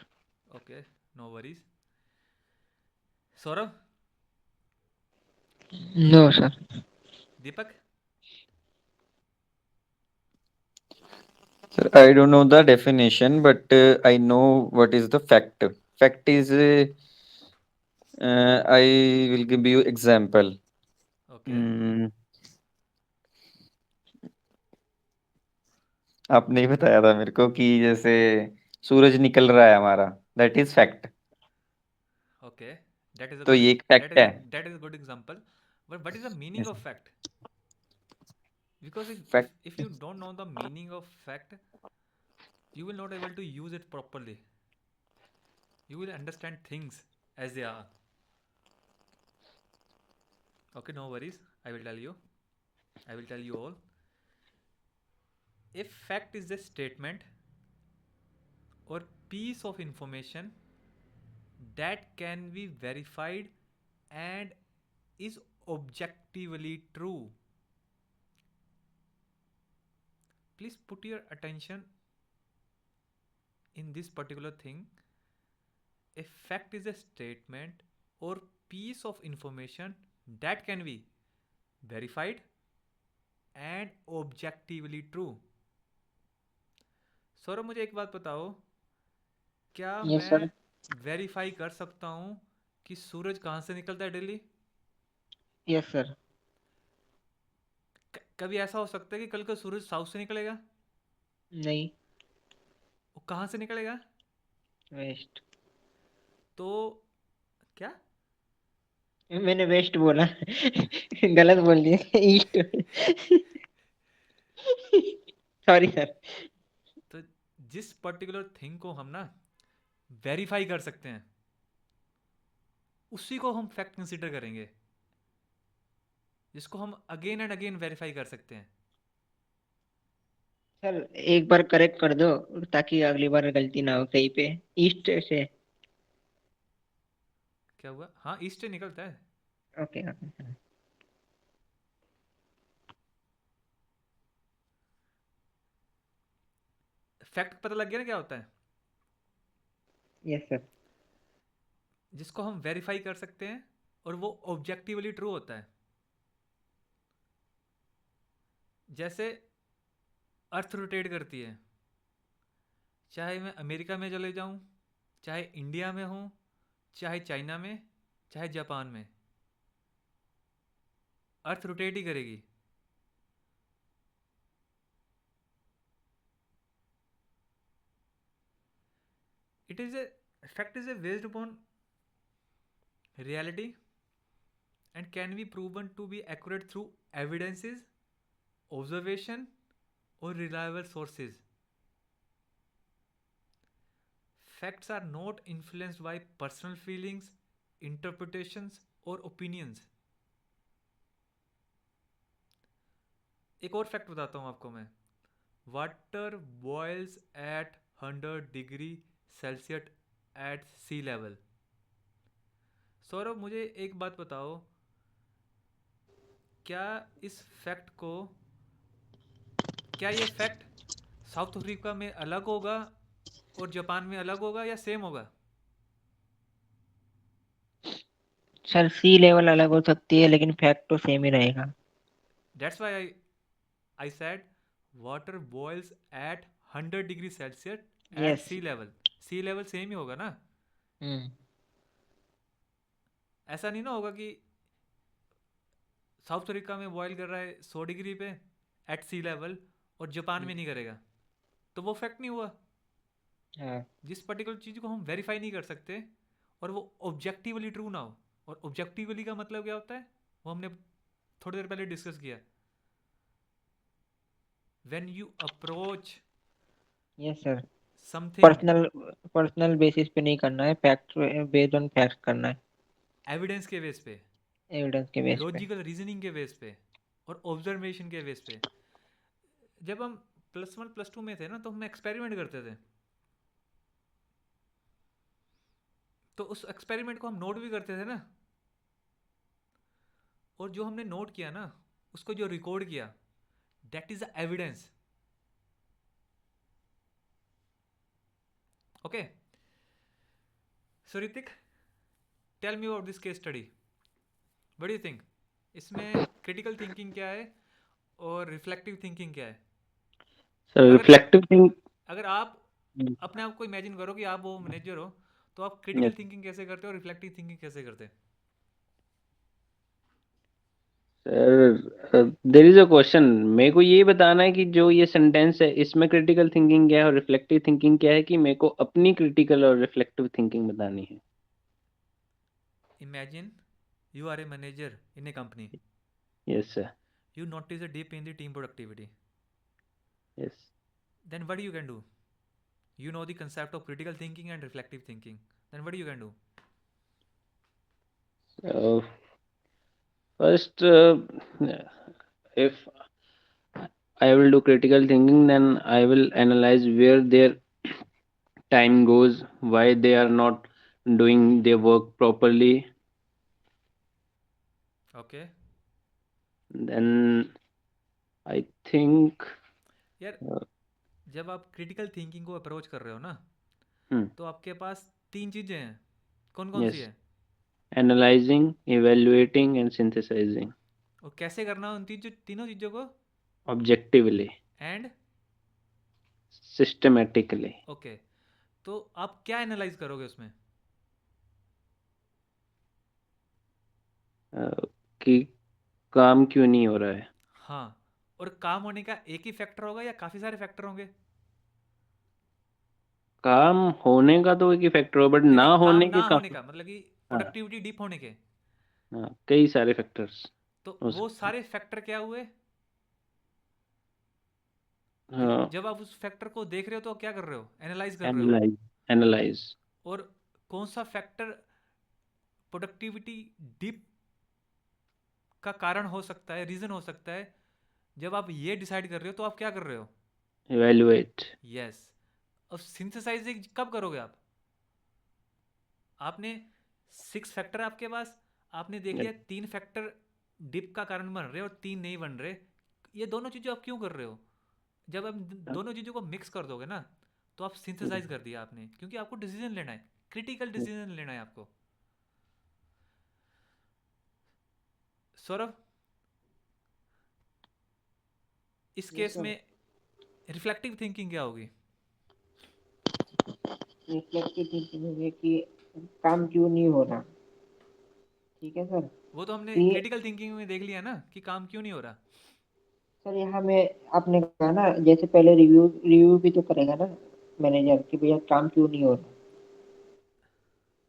Okay, no worries. Saurabh, no sir. Deepak? Sir, I don't know the definition, but I know what is the fact. Fact is, I will give you example. Okay, Hmm, आपने ही बताया था मेरे को कि जैसे सूरज निकल रहा है हमारा, that is fact. Okay, that is अ तो गुड, ये एक फैक्ट है। That is a good example. But what is the meaning of fact? Because if fact you don't know the meaning of fact, you will not able to use it properly. You will understand things as they are. Okay, no worries, I will tell you, I will tell you all. If fact is a statement or piece of information that can be verified and is objectively true. Please put your attention in this particular thing. A fact is a statement or piece of information that can be verified and objectively true. Saurabh, मुझे एक बात बताओ, क्या yes मैं sir. Verify कर सकता हूँ कि सूरज कहाँ से निकलता है डेली? Yes sir. कभी ऐसा हो सकता है कि कल का सूरज साउथ से निकलेगा? नहीं। वो कहाँ से निकलेगा? वेस्ट। तो क्या? मैंने वेस्ट बोला। गलत बोल दिया, ईस्ट। Sorry sir. तो जिस पर्टिकुलर थिंग को हम ना वेरीफाई कर सकते हैं उसी को हम फैक्ट कंसीडर करेंगे, जिसको हम अगेन एंड अगेन वेरीफाई कर सकते हैं। सर एक बार करेक्ट कर दो ताकि अगली बार गलती ना हो कहीं पे। ईस्ट से। क्या हुआ? हाँ, ईस्ट से निकलता है। Okay okay. फैक्ट पता लग गया ना क्या होता है? Yes sir. जिसको हम वेरीफाई कर सकते हैं और वो ऑब्जेक्टिवली ट्रू होता है। जैसे अर्थ रोटेट करती है, चाहे मैं अमेरिका में चले जाऊं, चाहे इंडिया में हूं, चाहे चाइना में, चाहे जापान में, अर्थ रोटेट ही करेगी। It is a fact is a based upon reality and can be proven to be accurate through evidences, observation, or reliable sources. Facts are not influenced by personal feelings, interpretations, or opinions. एक और fact बताता हूँ आपको मैं। Water boils at 100 degree Celsius at sea level. Saurabh, मुझे एक बात बताओ, क्या इस फैक्ट को, क्या ये फैक्ट साउथ अफ्रीका में अलग होगा और जापान में अलग होगा या सेम होगा? सर सी लेवल अलग हो सकती है लेकिन फैक्ट तो सेम ही रहेगा। That's why I said water boils at 100 degree Celsius at yes. Sea level. Sea level same ही होगा ना? हम्म। ऐसा नहीं ना होगा कि साउथ अफ्रीका में बॉयल कर रहा है 100 डिग्री पे एट सी लेवल और जापान में नहीं करेगा, तो वो फैक्ट नहीं हुआ। हाँ। जिस पर्टिकुलर चीज़ को हम वेरीफाई नहीं कर सकते और वो ऑब्जेक्टिवली ट्रू ना हो, और ऑब्जेक्टिवली का मतलब क्या होता है वो हमने थोड़ी देर पहले डिस्कस किया। When you approach yes sir. Something personal personal basis पे नहीं करना है, फैक्ट बेस्ड ऑन फैक्ट करना है। एविडेंस के बेस पे, एविडेंस के बेस पे। लॉजिकल रीजनिंग के बेस पे, और ऑब्जर्वेशन के बेस पे। जब हम +1 +2 में थे ना, तो हम एक्सपेरिमेंट करते थे, तो उस एक्सपेरिमेंट को हम नोट भी करते थे ना, और जो हमने नोट किया ना उसको जो रिकॉर्ड किया, that is the evidence. Okay, so Hrithik, tell me about this case study. What do you think, इसमें क्रिटिकल थिंकिंग क्या है और रिफ्लेक्टिव थिंकिंग क्या है? सर अगर रिफ्लेक्टिव थिंक। अगर आप अपने आप को इमेजिन करो कि आप वो मैनेजर हो, तो आप क्रिटिकल यस थिंकिंग कैसे करते हो और रिफ्लेक्टिव थिंकिंग कैसे करते? Sir, there is a question. मेरे को ये बताना है कि जो ये सेंटेंस है इसमें क्रिटिकल थिंकिंग क्या है और रिफ्लेक्टिव थिंकिंग क्या है, कि मेरे को अपनी क्रिटिकल और रिफ्लेक्टिव थिंकिंग बतानी है। Imagine you are a manager in a company. Yes sir. You notice a dip in the team productivity. Yes. Then what you can do? You know the concept of critical thinking and reflective thinking. Then what you can do? First, if I will do critical thinking, then I will analyze where their time goes, why they are not doing their work properly. Okay. Then I think, यार, uh, जब आप critical thinking को approach कर रहे हो ना, hmm, तो आपके पास 3 चीज़ें हैं। कौन कौन सी yes, है? analyzing, evaluating, and synthesizing और कैसे करना है उन तीनों चीज़ों को? objectively, and systematically. ओके, तो आप क्या एनालाइज करोगे उसमें? कि काम क्यों नहीं हो रहा है। हाँ, और काम होने का एक ही फैक्टर होगा या काफ़ी सारे फैक्टर होंगे? काम होने का तो एक ही फैक्टर हो, बट नहीं ना नहीं, काम होने ना के होने काफी। का मतलब कि हाँ। प्रोडक्टिविटी डिप होने के। हाँ, कई सारे फैक्टर्स तो हो वो सकते हैं। सारे फैक्टर क्या हुए? हाँ। जब आप उस फैक्टर को देख रहे हो तो क्या कर रहे हो? एनालाइज कर रहे हो। एनालाइज। एनालाइज। और कौन सा फैक्टर प्रोडक्टिविटी डिप का कारण हो सकता है, रीजन हो सकता है? जब आप ये डिसाइड कर रहे हो तो आप क्या कर रहे हो? इवेलुएट। यस। अब सिंथेसाइजिंग कब करोगे आप? आपने 6 फैक्टर आपके पास, आपने देख लिया 3 फैक्टर डिप का कारण बन रहे और 3 नहीं बन रहे। ये दोनों चीज़ें आप क्यों कर रहे हो? जब आप दोनों चीज़ों को मिक्स कर दोगे ना, तो आप सिंथेसाइज कर दिया आपने, क्योंकि आपको डिसीजन लेना है, क्रिटिकल डिसीजन लेना है आपको। सौरभ, इस ये केस सब में रिफ्लेक्टिव थिंकिंग क्या होगी? रिफ्लेक्टिव थिंकिंग होगी कि काम क्यों नहीं हो रहा। ठीक है सर। वो तो हमने तो ये क्रिटिकल थिंकिंग में देख लिया ना कि काम क्यों नहीं हो रहा। सर यहाँ में आपने कहा ना, जैसे पहले रिव्यू रिव्यू भी तो करेगा ना मैनेजर कि भैया काम क्यों नहीं हो रहा।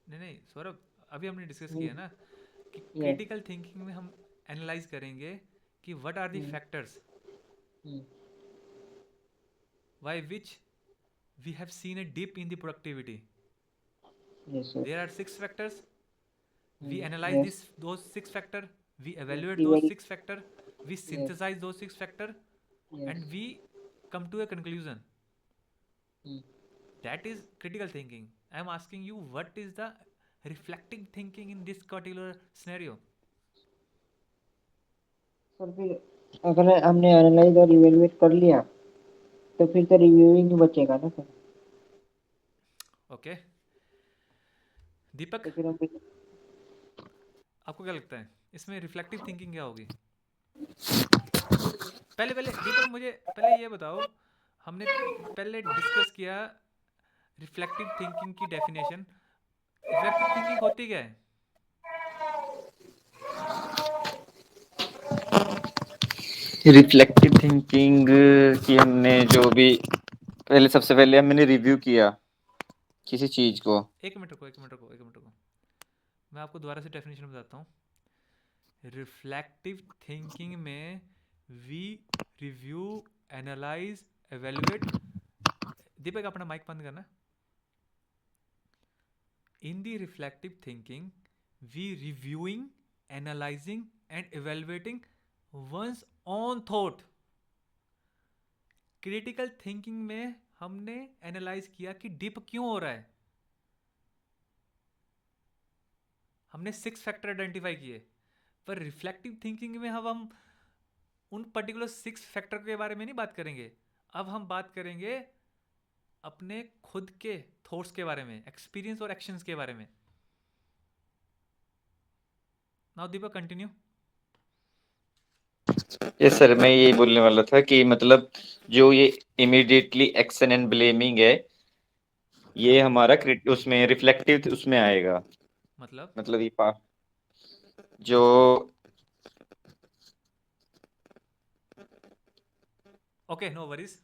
नहीं नहीं सौरभ, अभी हमने डिस्कस हम्म। किया ना कि यस। क्रिटिकल थिंकिंग में हम एनालाइज करेंगे कि what are the hmm. Factors hmm. By which we have seen a dip in the productivity. Yes sir. There are 6 factors. We analyze yes. this those 6 factor. We yes evaluate those इवेल 6 factor. We yes. synthesize those 6 factor, yes. and we come to a conclusion. That is critical thinking. I am asking you, what is the reflective thinking in this particular scenario? Sir फिर अगर हमने analyse और evaluate कर लिया तो फिर तो reviewing बचेगा ना सर। Okay, दीपक, तो फिर हम आपको क्या लगता है इसमें रिफ्लेक्टिव थिंकिंग क्या होगी? पहले पहले दीपक मुझे पहले ये बताओ, हमने पहले डिस्कस किया रिफ्लेक्टिव थिंकिंग की डेफिनेशन। रिफ्लेक्टिव थिंकिंग होती क्या है? रिफ्लेक्टिव थिंकिंग की हमने जो भी पहले सबसे पहले हमने रिव्यू किया किसी चीज को। एक मिनट रुको, एक मिनट रुको, एक मिनट रुको, मैं आपको दोबारा से डेफिनेशन बताता हूँ। रिफ्लेक्टिव थिंकिंग में we review, analyse, evaluate. Deepak अपना माइक बंद करना। In the reflective thinking we reviewing, analysing and evaluating one's own thought. Critical thinking में हमने एनालाइज किया कि डिप क्यों हो रहा है। हमने 6 फैक्टर आइडेंटिफाई किए। पर रिफ्लेक्टिव थिंकिंग में अब हम उन पर्टिकुलर 6 फैक्टर के बारे में नहीं बात करेंगे। अब हम बात करेंगे अपने खुद के थॉट्स के बारे में, एक्सपीरियंस और एक्शंस के बारे में। नाउ दीपक कंटिन्यू। यस सर, मैं यही बोलने वाला था कि मतलब जो ये इमीडिएटली एक्शन एंड ब्लेमिंग है, ये हमारा उसमें रिफ्लेक्टिव उसमें आएगा। मतलब मतलब ये जो okay, no worries.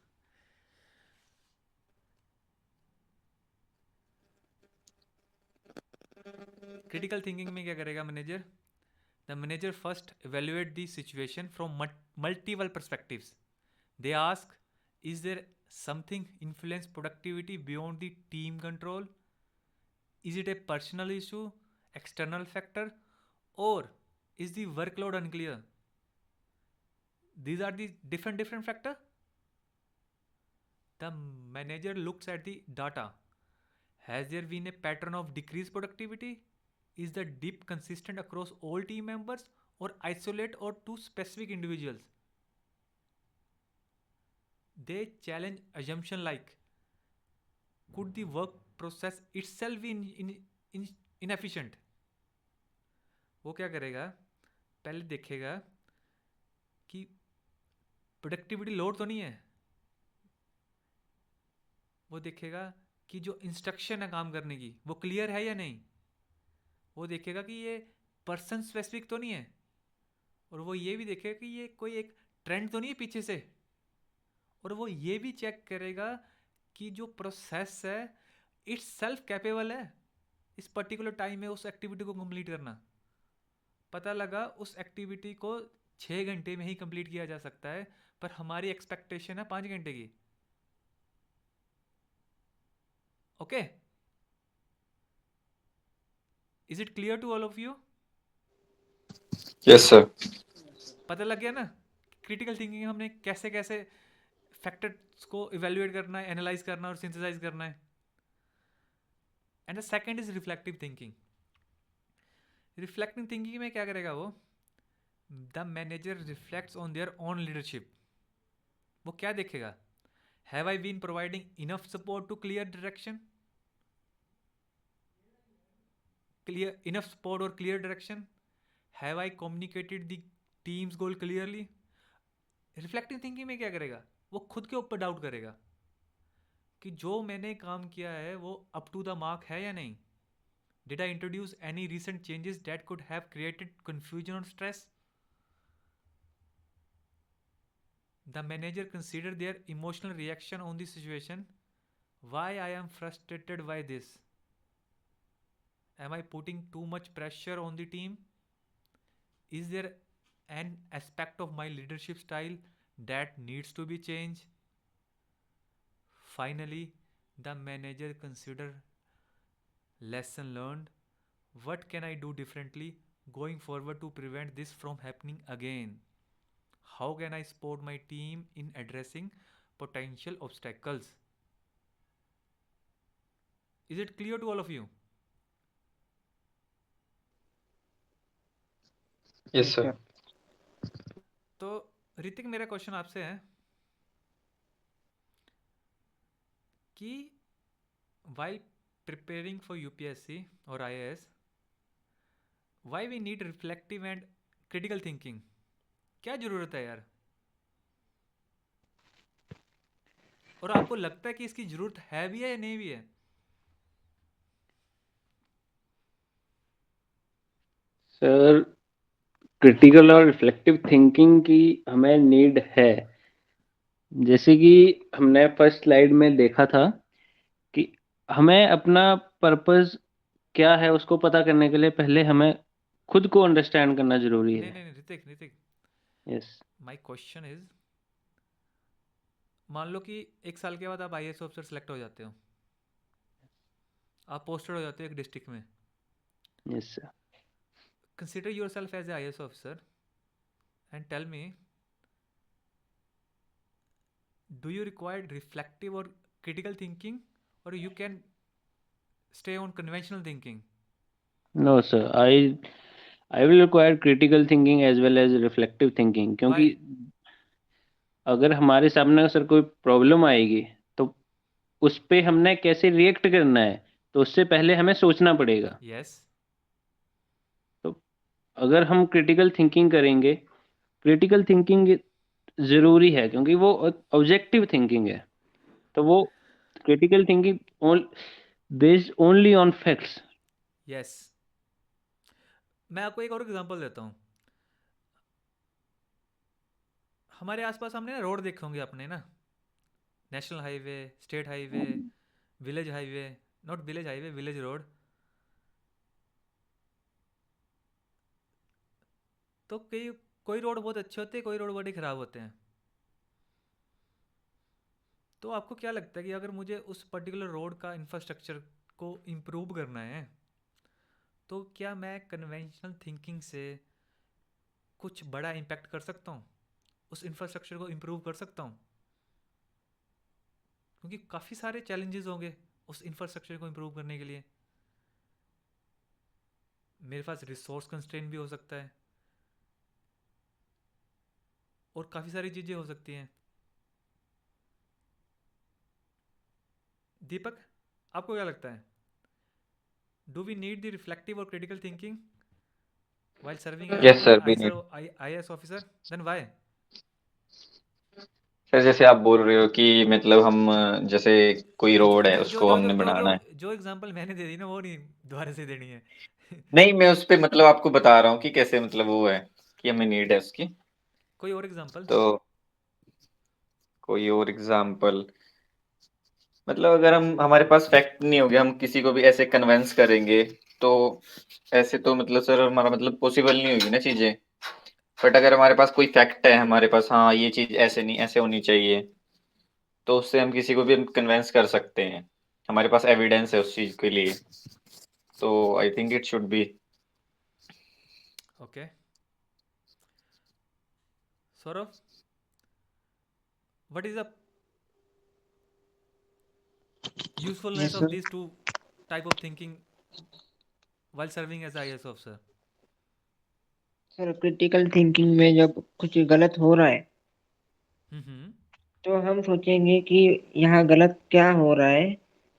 Critical thinking में क्या करेगा manager? The manager first evaluate the situation from multiple perspectives. They ask, is there something influence productivity beyond the team control? Is it a personal issue, external factor, or is the workload unclear? These are the different factor. The manager looks at the data. Has there been a pattern of decreased productivity? Is the dip consistent across all team members or isolate or to specific individuals? They challenge assumption like, could the work process itself be inefficient? वो क्या करेगा? पहले देखेगा कि productivity load तो नहीं है। वो देखेगा कि जो इंस्ट्रक्शन है काम करने की वो क्लियर है या नहीं। वो देखेगा कि ये पर्सन स्पेसिफिक तो नहीं है, और वो ये भी देखेगा कि ये कोई एक ट्रेंड तो नहीं है पीछे से, और वो ये भी चेक करेगा कि जो प्रोसेस है इट्स सेल्फ कैपेबल है इस पर्टिकुलर टाइम में उस एक्टिविटी को कंप्लीट करना। पता लगा उस एक्टिविटी को 6 घंटे में ही कंप्लीट किया जा सकता है, पर हमारी एक्सपेक्टेशन है 5 घंटे की। Okay, is it clear to all of you? Yes sir. पता लग गया ना क्रिटिकल थिंकिंग हमने कैसे कैसे फैक्टर्स को इवेल्युएट करना है, एनालाइज करना है और सिंथेसाइज करना है। And the second is reflective thinking. Reflective thinking में क्या करेगा वो, the manager reflects on their own leadership. वो क्या देखेगा, have I been providing enough support to clear direction, clear enough support और clear direction, have I communicated the team's goal clearly. Reflective thinking में क्या करेगा, वो खुद के ऊपर डाउट करेगा कि जो मैंने काम किया है वो अप टू द मार्क है या नहीं। Did I introduce any recent changes that could have created confusion और stress. The manager consider their emotional reaction on this situation, why I am frustrated by this, am I putting too much pressure on the team, is there an aspect of my leadership style that needs to be changed. Finally, the manager consider lesson learned, what can I do differently going forward to prevent this from happening again, how can I support my team in addressing potential obstacles. Is it clear to all of you? Yes sir. तो ऋतिक, मेरा question आपसे है कि while preparing for UPSC or IAS, why we need reflective and critical thinking? क्या जरूरत है यार, और आपको लगता है कि इसकी जरूरत है भी है या नहीं भी है? सर, क्रिटिकल और रिफ्लेक्टिव थिंकिंग की हमें नीड है। जैसे कि हमने फर्स्ट स्लाइड में देखा था कि हमें अपना पर्पस क्या है उसको पता करने के लिए पहले हमें खुद को अंडरस्टैंड करना जरूरी नहीं है। नहीं Hrithik, yes. My question is, मान लो कि 1 साल के बाद आप IAS ऑफिसर सेलेक्ट हो जाते हो, आप पोस्टेड हो जाते हो एक डिस्ट्रिक्ट में। Yes sir. Consider yourself as a IAS officer and tell me, do you require reflective or critical thinking, or you can stay on conventional thinking? No sir, I will require critical thinking as well as reflective thinking, क्योंकि Why? अगर हमारे सामने sir कोई problem आएगी तो उस पे हमने कैसे रिएक्ट करना है, तो उससे पहले हमें सोचना पड़ेगा। Yes. तो अगर हम क्रिटिकल थिंकिंग करेंगे, क्रिटिकल थिंकिंग जरूरी है क्योंकि वो ऑब्जेक्टिव थिंकिंग है। तो वो critical thinking based only on facts. Yes. मैं आपको एक और एग्जांपल देता हूँ। हमारे आसपास हमने ना रोड देखे होंगे अपने ना, national highway, state highway, village highway, not village highway, village road. तो कोई रोड बहुत अच्छे होते हैं, कोई रोड बड़े ख़राब होते हैं। तो आपको क्या लगता है कि अगर मुझे उस पर्टिकुलर रोड का इंफ्रास्ट्रक्चर को इम्प्रूव करना है, तो क्या मैं कन्वेंशनल थिंकिंग से कुछ बड़ा इम्पैक्ट कर सकता हूँ, उस इंफ्रास्ट्रक्चर को इम्प्रूव कर सकता हूँ? क्योंकि काफ़ी सारे चैलेंजेस होंगे उस इंफ्रास्ट्रक्चर को इम्प्रूव करने के लिए। मेरे पास रिसोर्स कंस्ट्रेंट भी हो सकता है और काफ़ी सारी चीज़ें हो सकती हैं। दीपक, आपको क्या लगता है, do we need the reflective और critical thinking while serving as yes sir, an we need. IAS officer? Then why? Sir जैसे आप बोल रहे हो कि मतलब हम जैसे कोई रोड है जो जो उसको जो जो हमने जो जो बनाना है। जो एग्जांपल मैंने दे दी ना, वो नहीं दोबारा से देनी है। नहीं, मैं उस पे मतलब आपको बता रहा हूँ कि कैसे मतलब वो है कि हमें नीड है उसकी। कोई और एग्जांपल? तो कोई और एग्जाम्पल, मतलब अगर हम हमारे पास फैक्ट नहीं होगे, हम किसी को भी ऐसे कन्वेंस करेंगे तो ऐसे तो मतलब सर हमारा मतलब पॉसिबल नहीं होगी ना चीजें। बट अगर हमारे पास कोई फैक्ट है हमारे पास, हाँ ये चीज ऐसे नहीं ऐसे होनी चाहिए, तो उससे हम किसी को भी कन्वेंस कर सकते हैं। हमारे पास एविडेंस है उस चीज के लिए, तो I think it should be. Okay, Saurabh, what is the जी usefulness of sir. these two type of thinking while serving as IAS officer? Sir critical thinking में जब कुछ गलत हो रहा है हम्म। तो हम सोचेंगे कि यहाँ गलत क्या हो रहा है,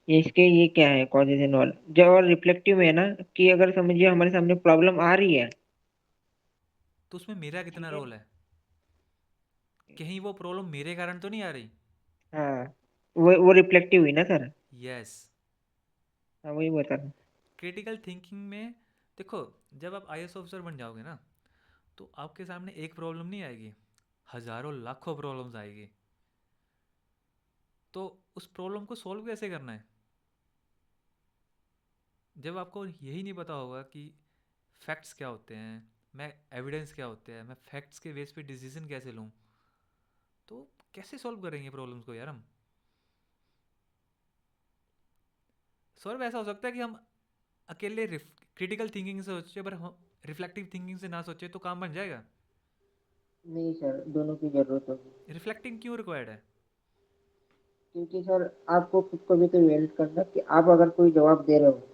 ये क्या है कॉजेज एंड ऑल। जब और रिफ्लेक्टिव में है ना, कि अगर समझिए हमारे सामने प्रॉब्लम आ रही है, तो उसमें मेरा कितना ठीक है। रोल है? कहीं वो प्रॉब्लम मेरे कारण तो नहीं आ रही? हाँ, वो रिफ्लेक्टिव हुई ना सर। यस। हाँ, वही बता रहा हूँ। क्रिटिकल थिंकिंग में देखो, जब आप आईएएस ऑफिसर बन जाओगे ना, तो आपके सामने एक प्रॉब्लम नहीं आएगी, हजारों लाखों प्रॉब्लम्स आएगी। तो उस प्रॉब्लम को सॉल्व कैसे करना है? जब आपको यही नहीं पता होगा कि फैक्ट्स क्या होते हैं, मैं एविडेंस क्या होते हैं, मैं फैक्ट्स के बेस पे डिसीजन कैसे लूँ, तो कैसे सॉल्व करेंगे प्रॉब्लम्स को यार हम? सॉल्व ऐसा हो सकता है कि हम अकेले क्रिटिकल थिंकिंग से सोचे पर हम रिफ्लेक्टिव थिंकिंग से ना सोचे तो काम बन जाएगा? नहीं सर, दोनों की जरूरत होगी। रिफ्लेक्टिंग क्यों रिक्वायर्ड है? क्योंकि सर आपको खुद को भी तो इवेल्युएट करना कि आप अगर कोई जवाब दे रहे हो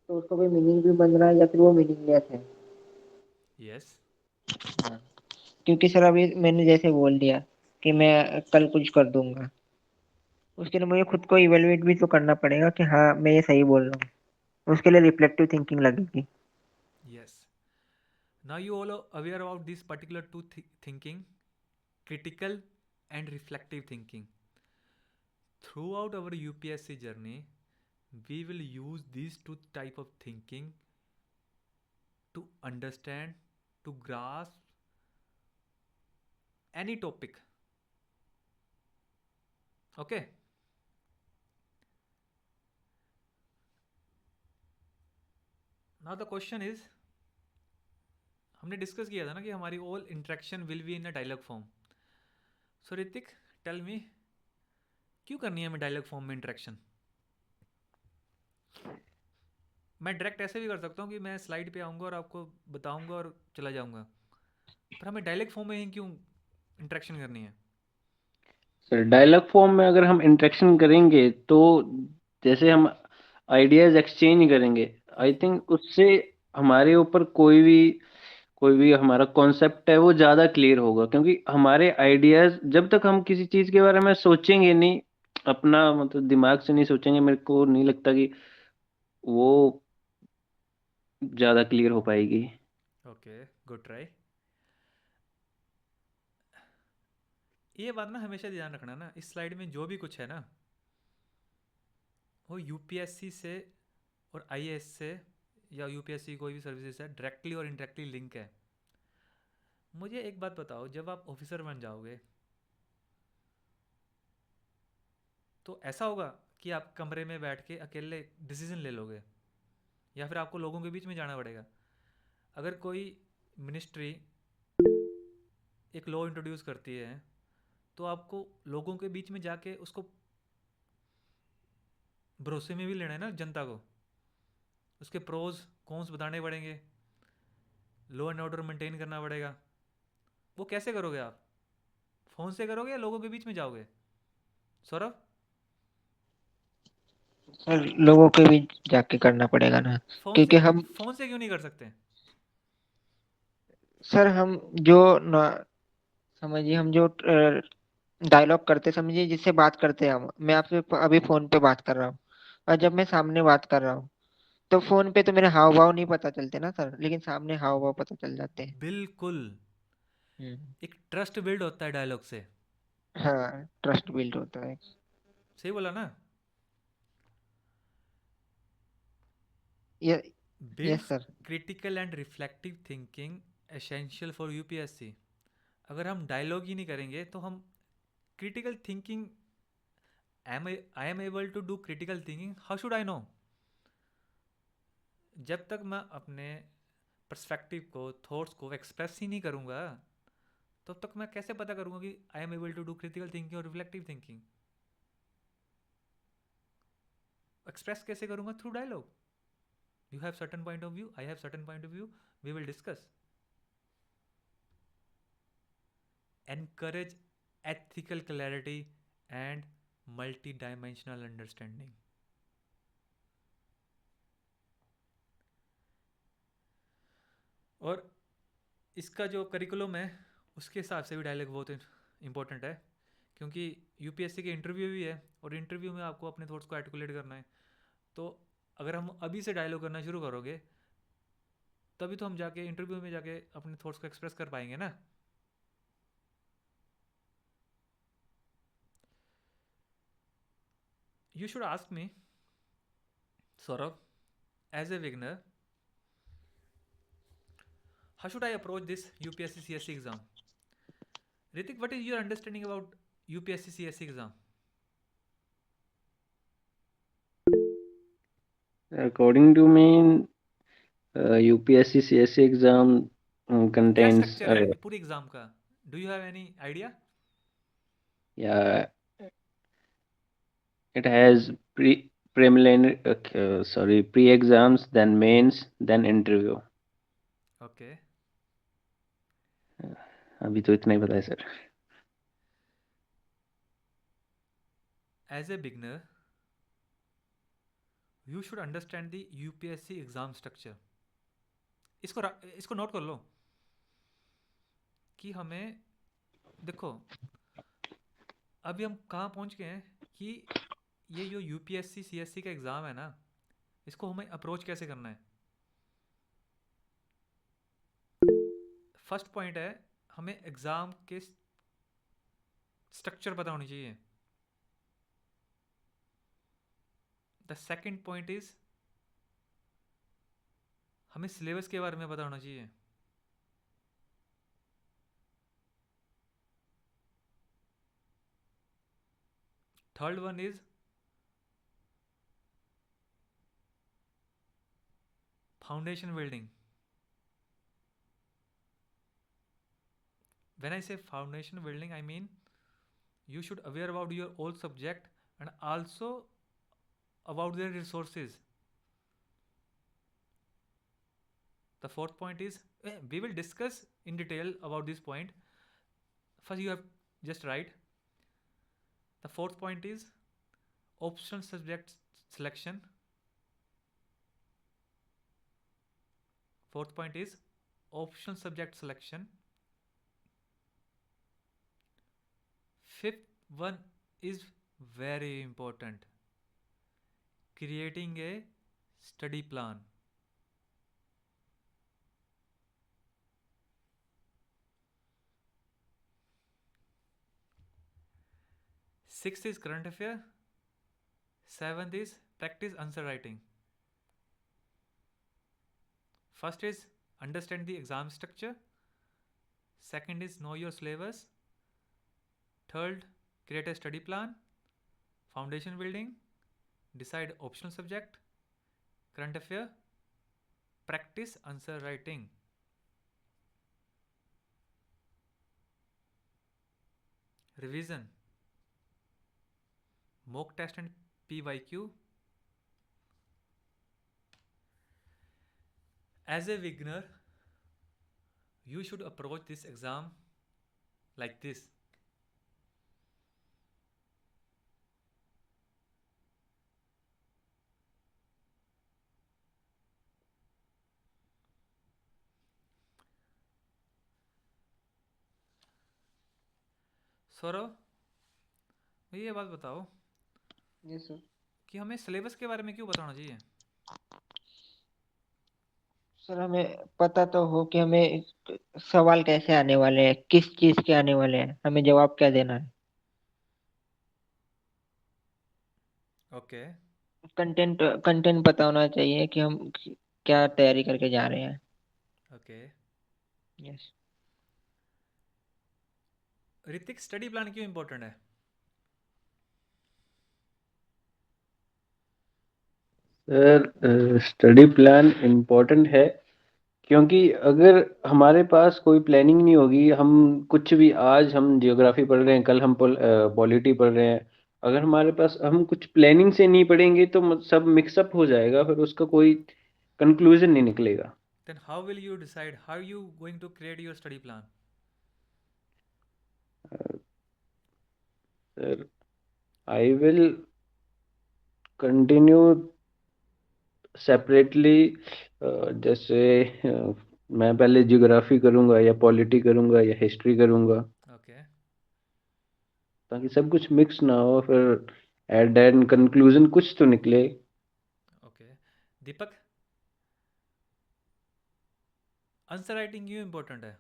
तो उसका कोई मीनिंग भी बन रहा है या फिर वो मीनिंगलेस है। यस। हाँ, क्योंकि सर अभी मैंने जैसे बोल दिया कि मैं कल कुछ कर दूंगा, उसके लिए मुझे खुद को इवेलुएट भी तो करना पड़ेगा कि हाँ मैं ये सही बोल रहा हूँ। उसके लिए रिफ्लेक्टिव थिंकिंग लगेगी। Yes. Now you all aware about this particular two thinking, critical and reflective thinking. Throughout our UPSC journey, we will use these two type of thinking to understand, to grasp any topic. Okay. Now the question is, हमने discuss किया था ना कि हमारी all interaction will be in a dialogue form. So Hrithik, tell me, क्यों करनी है हमें डायलॉग फॉर्म में इंट्रैक्शन? मैं डायरेक्ट ऐसे भी कर सकता हूँ कि मैं स्लाइड पे आऊँगा और आपको बताऊँगा और चला जाऊँगा, पर हमें डायलॉग फॉर्म में ही क्यों इंट्रैक्शन करनी है? सर डायलॉग फॉर्म में अगर हम इंटरेक्शन करेंगे तो जैसे हम आइडियाज एक्सचेंज करेंगे, आई थिंक उससे हमारे ऊपर कोई भी हमारा कॉन्सेप्ट है वो ज़्यादा क्लियर होगा, क्योंकि हमारे आइडियाज जब तक हम किसी चीज़ के बारे में सोचेंगे नहीं, अपना मतलब दिमाग से नहीं सोचेंगे, मेरे को नहीं लगता कि वो ज़्यादा क्लियर हो पाएगी। Okay, good try. ये बात ना हमेशा ध्यान रखना ना, इस स्लाइड में जो भी कुछ है ना, वो यूपीएससी से और आईएएस से या यूपीएससी कोई भी सर्विसेज से डायरेक्टली और इनडायरेक्टली लिंक है। मुझे एक बात बताओ, जब आप ऑफिसर बन जाओगे तो ऐसा होगा कि आप कमरे में बैठ के अकेले डिसीजन ले लोगे, या फिर आपको लोगों के बीच में जाना पड़ेगा? अगर कोई मिनिस्ट्री एक लॉ इंट्रोड्यूस करती है तो आपको लोगों के बीच में जाके उसको भरोसे में भी लेना है ना जनता को, उसके प्रोज कॉन्स बताने पड़ेंगे, लॉ एंड ऑर्डर मेंटेन करना पड़ेगा। वो कैसे करोगे आप? फोन से करोगे या लोगों के बीच में जाओगे? सौरभ, सर लोगों के बीच जाके करना पड़ेगा ना, फोन क्योंकि से हम फोन से क्यों नहीं कर सकते? सर हम जो ना, समझिए हम जो डायलॉग करते, समझिए जिससे बात करते हैं हम, मैं आपसे अभी फोन पे बात कर रहा हूँ और जब मैं सामने बात कर रहा हूँ तो फोन पे तो मेरे हाव भाव नहीं पता चलते ना सर, लेकिन सामने हाव भाव पता चल जाते हैं। बिल्कुल। हम्म। एक ट्रस्ट बिल्ड होता है डायलॉग से। हाँ, ट्रस्ट बिल्ड होता है। सही बोला ना? ये Yes, builds sir. Critical and reflective thinking essential for UPSC. अगर हम डायलॉग ही नहीं करेंगे तो हम critical thinking, I am able to do critical thinking, how should I know? जब तक मैं अपने पर्सपेक्टिव को, थॉट्स को एक्सप्रेस ही नहीं करूँगा, तब तक मैं कैसे पता करूँगा कि I am able to do critical thinking और रिफ्लेक्टिव थिंकिंग? एक्सप्रेस कैसे करूँगा? Through dialogue. You have certain point of view, I have certain point of view, we will discuss. Encourage ethical clarity and multi-dimensional understanding. और इसका जो curriculum है उसके हिसाब से भी डायलॉग बहुत इंपॉर्टेंट है, क्योंकि यूपीएससी के इंटरव्यू भी है और इंटरव्यू में आपको अपने थॉट्स को आर्टिकुलेट करना है। तो अगर हम अभी से डायलॉग करना शुरू करोगे तभी तो हम जाके इंटरव्यू में जाके अपने थॉट्स को एक्सप्रेस कर पाएंगे ना। You should ask me, Saurabh, as a beginner, how should I approach this UPSC CSC exam? Ritik, what is your understanding about UPSC CSC exam? According to me, UPSC CSC exam क्या contains structure है पूरी exam का? Do you have any idea? yeah, it has preliminary pre-exams, then mains, then interview. Okay, अभी तो इतना ही पता है sir. As a beginner you should understand the UPSC exam structure. इसको नोट कर लो कि हमें, देखो अभी हम कहाँ पहुँच गए हैं कि ये जो यूपीएससी सीएससी का एग्ज़ाम है ना, इसको हमें अप्रोच कैसे करना है। फर्स्ट पॉइंट है, हमें एग्ज़ाम के स्ट्रक्चर पता होनी चाहिए। द सेकंड पॉइंट इज हमें सिलेबस के बारे में पता होना चाहिए। Third one is foundation building. When I say foundation building, I mean you should aware about your old subject and also about their resources. The fourth point is, we will discuss in detail about this point. First, you have just write. The fourth point is optional subject selection. Fourth point is optional subject selection. Fifth one is very important, creating a study plan. Sixth is current affair. Seventh is practice answer writing. First is understand the exam structure. Second is know your syllabus. Third, create a study plan. Foundation building. Decide optional subject. Current affair. Practice answer writing. Revision. Mock test and PYQ. As a beginner, you should approach this exam like this. Saurabh, मुझे ये बात बताओ Yes, sir. कि हमें syllabus के बारे में क्यों बताना चाहिए? सर हमें पता तो हो कि हमें सवाल कैसे आने वाले हैं, किस चीज के आने वाले हैं, हमें जवाब क्या देना है। ओके, कंटेंट कंटेंट पता होना चाहिए कि हम क्या तैयारी करके जा रहे हैं। Okay yes. Hrithik, study plan क्यों इम्पोर्टेंट है? सर, स्टडी प्लान इम्पोर्टेंट है क्योंकि अगर हमारे पास कोई प्लानिंग नहीं होगी, हम कुछ भी, आज हम जियोग्राफी पढ़ रहे हैं, कल हम पॉलिटी पढ़ रहे हैं, अगर हमारे पास हम कुछ प्लानिंग से नहीं पढ़ेंगे तो सब मिक्सअप हो जाएगा, फिर उसका कोई कंक्लूजन नहीं निकलेगा। Then how will you decide? How are you going to create your study plan? Sir, I will continue separately. जैसे मैं पहले जियोग्राफी करूंगा या पॉलिटी करूंगा या हिस्ट्री करूंगा, ओके ताकि सब कुछ मिक्स ना हो, फिर एट एंड कंक्लूजन कुछ तो निकले। ओके दीपक, आंसर राइटिंग क्यों इम्पोर्टेंट है?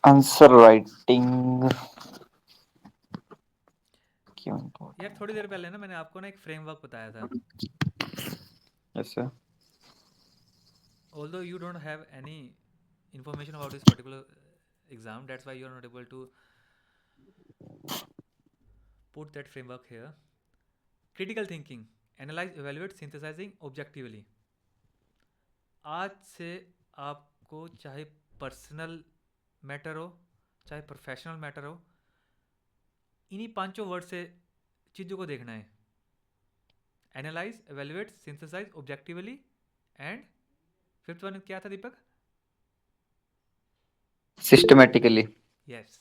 आंसर राइटिंग क्यों यार important थोड़ी है? देर पहले ना मैंने आपको ना एक फ्रेमवर्क बताया था. ऐसा Although you don't have any information about this particular exam, that's why you are not able to put that framework here. Critical thinking, analyze, evaluate, synthesizing objectively. आज से आपको चाहे पर्सनल मैटर हो चाहे प्रोफेशनल मैटर हो, इन्हीं पांचों word से चीज़ों को देखना है. Analyse, evaluate, synthesise, objectively and fifth one क्या था Deepak? Systematically. Yes.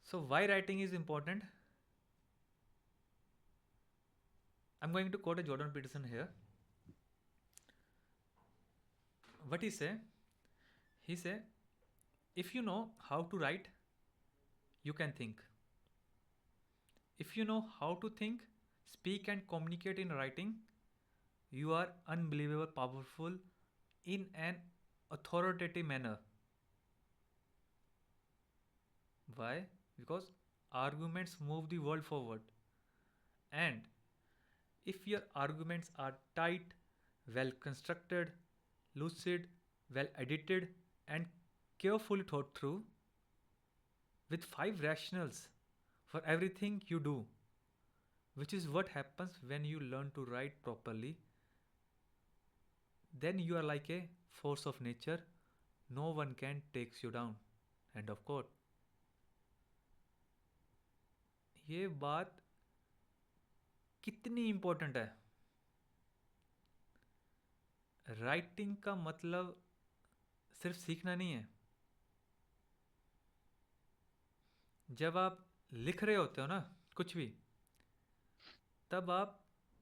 So why writing is important? I'm going to quote a Jordan Peterson here. What he say? He say, if you know how to write, you can think. If you know how to think, speak and communicate in writing, you are unbelievable powerful in an authoritative manner. Why? Because arguments move the world forward. And if your arguments are tight, well constructed, lucid, well edited, and carefully thought through, with five rationals for everything you do, which is what happens when you learn to write properly, then you are like a force of nature. No one can take you down. End of quote. ये बात कितनी important है? Writing का मतलब सिर्फ सीखना नहीं है. जब आप लिख रहे होते हो ना कुछ भी, तब आप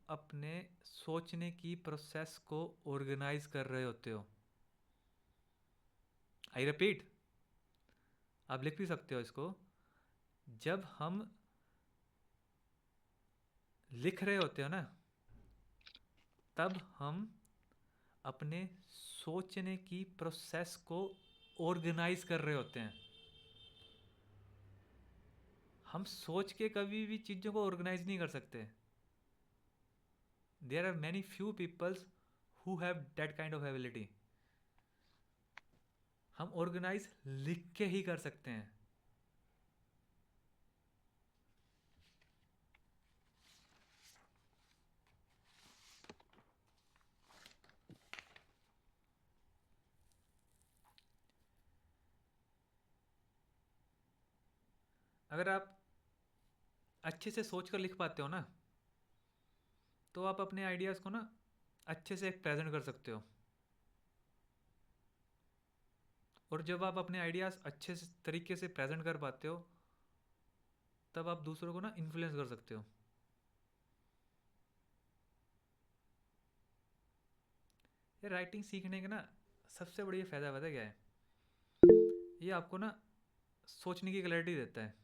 अपने सोचने की प्रोसेस को ऑर्गेनाइज कर रहे होते हो. आई रिपीट, आप लिख भी सकते हो इसको. जब हम लिख रहे होते हो ना, तब हम अपने सोचने की प्रोसेस को ऑर्गेनाइज कर रहे होते हैं. हम सोच के कभी भी चीज़ों को ऑर्गेनाइज नहीं कर सकते. There are many few peoples who have that kind of ability. हम ऑर्गेनाइज लिख के ही कर सकते हैं. अगर आप अच्छे से सोच कर लिख पाते हो ना, तो आप अपने आइडियाज़ को ना अच्छे से प्रेजेंट कर सकते हो. और जब आप अपने आइडियाज़ अच्छे से तरीके से प्रेजेंट कर पाते हो, तब आप दूसरों को ना इन्फ्लुएंस कर सकते हो. ये राइटिंग सीखने का ना सबसे बड़ी फ़ायदा पता क्या है? ये आपको ना सोचने की क्लैरिटी देता है.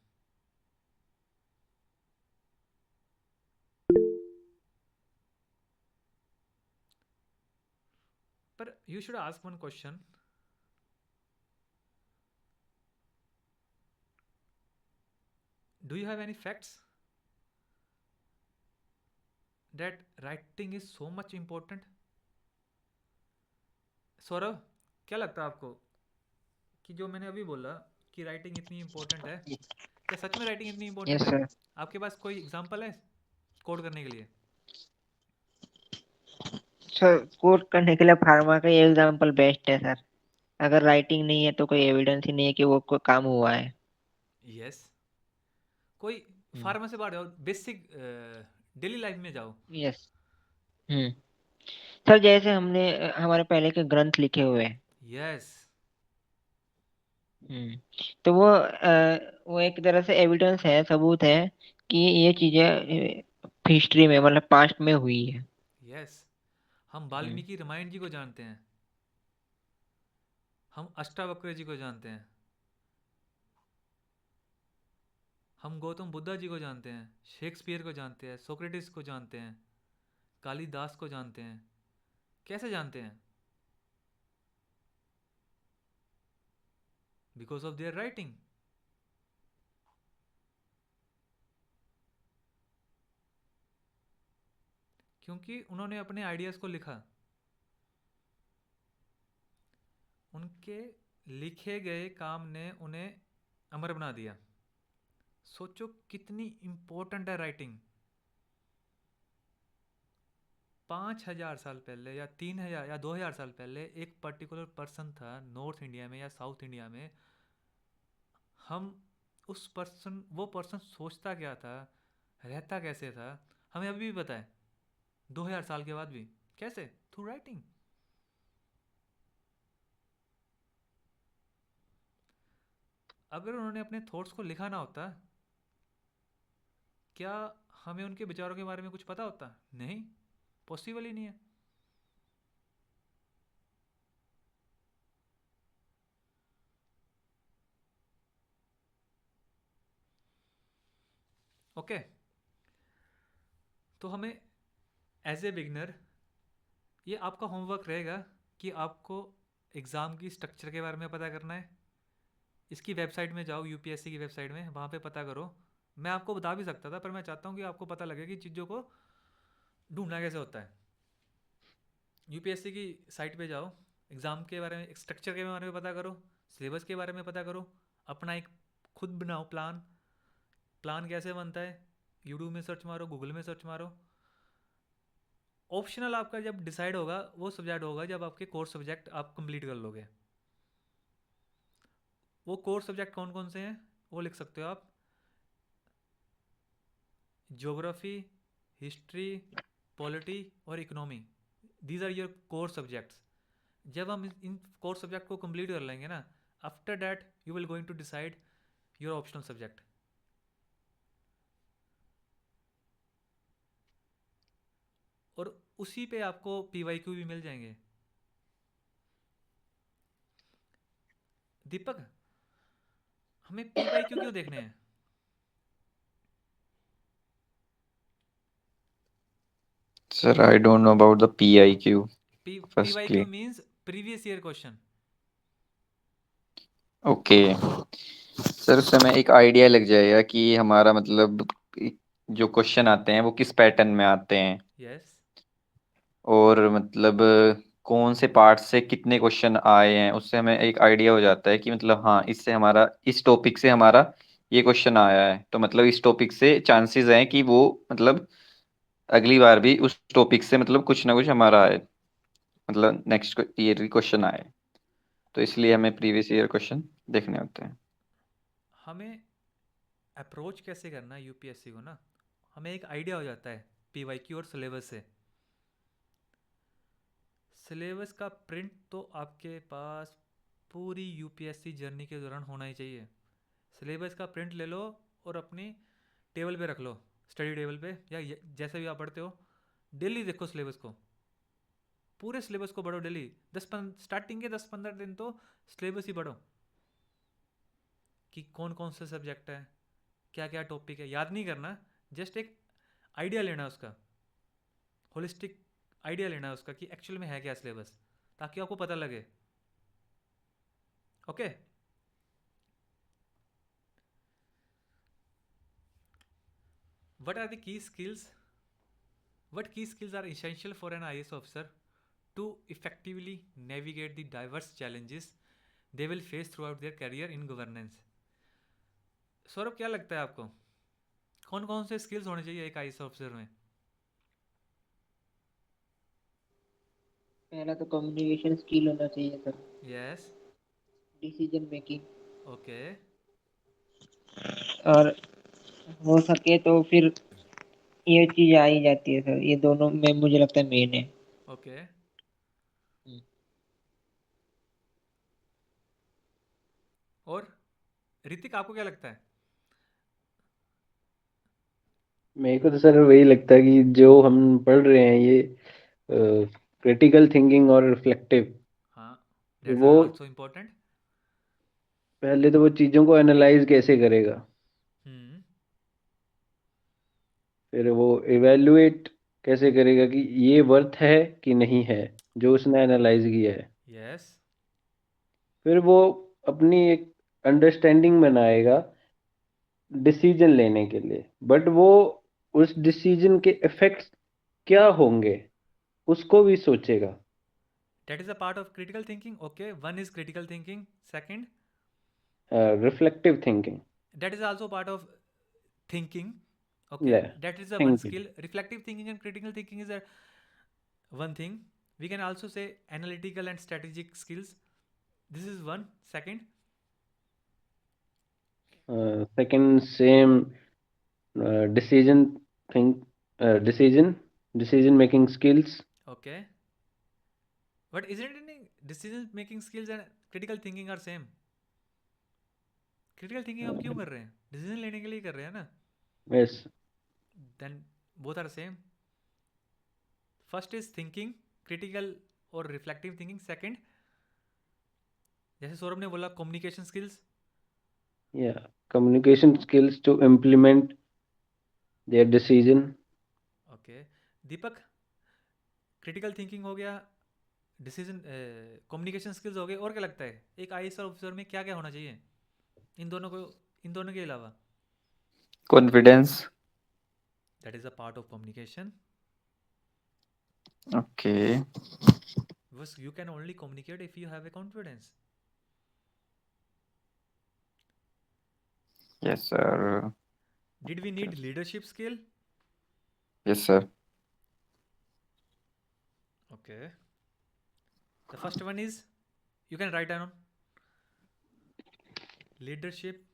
पर you should ask one question, do you have any facts that writing is so much important? Saurabh, क्या लगता है आपको कि जो मैंने अभी बोला कि राइटिंग इतनी इम्पोर्टेंट है, क्या सच में राइटिंग इतनी यस इम्पोर्टेंट है? सर। आपके पास कोई एग्जांपल है कोड करने के लिए? सर कोड करने के लिए फार्मा का ये एग्जांपल बेस्ट है सर। अगर राइटिंग नहीं है तो कोई एविडेंस ही नहीं है कि वो कोई काम हुआ है। यस। कोई फार्मा से बाहर जाओ, बेसिक डेली लाइफ में जाओ। यस। हम्म। सर जैसे हमने हमारे पहले के ग्रंथ लिखे हुए हैं। यस। तो वो एक तरह से एविडेंस है, सबूत है कि ये चीजें हिस्ट्री में मतलब पास्ट में हुई है। यस। हम हम्म। वाल्मीकि रामायण जी को जानते हैं, हम अष्टावक्र जी को जानते हैं, हम गौतम बुद्धा जी को जानते हैं, शेक्सपियर को जानते हैं, सोक्रेटिस को जानते हैं, कालिदास को जानते हैं। कैसे जानते हैं? Because of their writing. क्योंकि उन्होंने अपने आइडियाज को लिखा, उनके लिखे गए काम ने उन्हें अमर बना दिया। सोचो कितनी इंपॉर्टेंट है राइटिंग। 5,000 साल पहले या 3,000 या 2,000 साल पहले एक पर्टिकुलर पर्सन था नॉर्थ इंडिया में या साउथ इंडिया में। हम वो पर्सन सोचता क्या था, रहता कैसे था, हमें अभी भी पता है 2,000 साल के बाद भी। कैसे? Through writing. अगर उन्होंने अपने थॉट्स को लिखा ना होता, क्या हमें उनके विचारों के बारे में कुछ पता होता? नहीं, पॉसिबल ही नहीं है। ओके, तो हमें एज ए बिगनर ये आपका होमवर्क रहेगा कि आपको एग्ज़ाम की स्ट्रक्चर के बारे में पता करना है। इसकी वेबसाइट में जाओ, यूपीएससी की वेबसाइट में, वहाँ पे पता करो। मैं आपको बता भी सकता था, पर मैं चाहता हूँ कि आपको पता लगे कि चीज़ों को ढूंढना कैसे होता है। यूपीएससी की साइट पे जाओ, एग्ज़ाम के बारे में, स्ट्रक्चर के बारे में पता करो, सिलेबस के बारे में पता करो, अपना एक खुद बनाओ प्लान। प्लान कैसे बनता है? यूट्यूब में सर्च मारो, गूगल में सर्च मारो। ऑप्शनल आपका जब डिसाइड होगा वो सब्जेक्ट होगा जब आपके कोर्स सब्जेक्ट आप कंप्लीट कर लोगे। वो कोर्स सब्जेक्ट कौन कौन से हैं वो लिख सकते हो आप। ज्योग्राफी, हिस्ट्री, पॉलिटी और economy, these are your core subjects. जब हम इन कोर्स सब्जेक्ट को कंप्लीट कर लेंगे ना, after that you will going to decide your optional subject. और उसी पे आपको पीवाईक्यू भी मिल जाएंगे। दीपक, हमें पीवाईक्यू क्यों देखने हैं? Sir, I don't know about the PIQ, PYQ firstly. Means previous year question. Okay sir, उससे हमें एक आइडिया लग जाएगा कि हमारा मतलब जो क्वेश्चन आते हैं वो किस पैटर्न में आते हैं, यस। और मतलब कौन से पार्ट से कितने क्वेश्चन आए हैं। उससे हमें एक आइडिया हो जाता है कि मतलब हाँ, इससे हमारा इस टॉपिक से हमारा ये क्वेश्चन आया है, तो मतलब इस टॉपिक से चांसेस हैं कि वो मतलब अगली बार भी उस टॉपिक से मतलब कुछ ना कुछ हमारा आए, मतलब नेक्स्ट ईयर क्वेश्चन आए। तो इसलिए हमें प्रीवियस ईयर क्वेश्चन देखने होते हैं। हमें अप्रोच कैसे करना है यूपीएससी को ना, हमें एक आइडिया हो जाता है पीवाईक्यू और सिलेबस से। सिलेबस का प्रिंट तो आपके पास पूरी यूपीएससी जर्नी के दौरान होना ही चाहिए। सिलेबस का प्रिंट ले लो और अपनी टेबल पे रख लो, स्टडी टेबल पे या जैसे भी आप पढ़ते हो। डेली देखो सिलेबस को, पूरे सिलेबस को पढ़ो डेली। स्टार्टिंग के 10-15 दिन तो सिलेबस ही पढ़ो कि कौन कौन से सब्जेक्ट है, क्या क्या टॉपिक है। याद नहीं करना, जस्ट एक आइडिया लेना उसका, होलिस्टिक आइडिया लेना उसका कि एक्चुअल में है क्या सिलेबस, ताकि आपको पता लगे। Okay. What are the key skills? What key skills are essential for an IAS officer to effectively navigate the diverse challenges they will face throughout their career in governance? Saurabh, क्या लगता है आपको कौन कौन से स्किल्स होने चाहिए एक आईएएस ऑफिसर में? पहला तो कम्युनिकेशन स्किल होना चाहिए sir, yes. Decision making, okay. और हो सके तो फिर ये चीज आ ही जाती है सर, ये दोनों में मुझे लगता है मेन है। ओके. और ऋतिक, आपको क्या लगता है? मेरे को तो सर वही लगता है कि जो हम पढ़ रहे हैं ये क्रिटिकल थिंकिंग और रिफ्लेक्टिव, हाँ, दैट्स वो आल्सो इम्पोर्टेंट. पहले तो वो चीज़ों को एनालाइज कैसे करेगा, हम्म. फिर वो इवेल्युएट कैसे करेगा कि ये वर्थ है कि नहीं है जो उसने एनालाइज किया है। यस. फिर वो अपनी एक अंडरस्टैंडिंग बनाएगा डिसीजन लेने के लिए, बट वो उस डिसीजन के इफेक्ट्स क्या होंगे उसको भी सोचेगा। That is a part of critical thinking. Okay, one is critical thinking. Second, reflective thinking, that is also part of thinking. या Okay, that is a one thinking, skill. Reflective thinking and critical thinking is a one thing. We can also say analytical and strategic skills. This is one. Second, second same decision think decision decision making skills. okay. But isn't any decision making skills and critical thinking are same? Critical thinking हम क्यों कर रहे हैं? Decision लेने के लिए कर रहे हैं ना? Yes, Then both are same. First is thinking, critical or reflective thinking. Second, जैसे सौरभ ने बोला communication skills. या communication skills to implement their decision. Okay. Deepak, critical thinking हो गया, डिसीजन कम्युनिकेशन स्किल्स हो गए, और क्या लगता है एक आईएएस ऑफिसर में क्या क्या होना चाहिए इन दोनों को, इन दोनों के अलावा? Confidence. That is a part of communication. Okay. बस you can only communicate if you have a confidence. Yes sir. Did we need leadership skill? Yes sir. Okay. The first one is, you can write down, leadership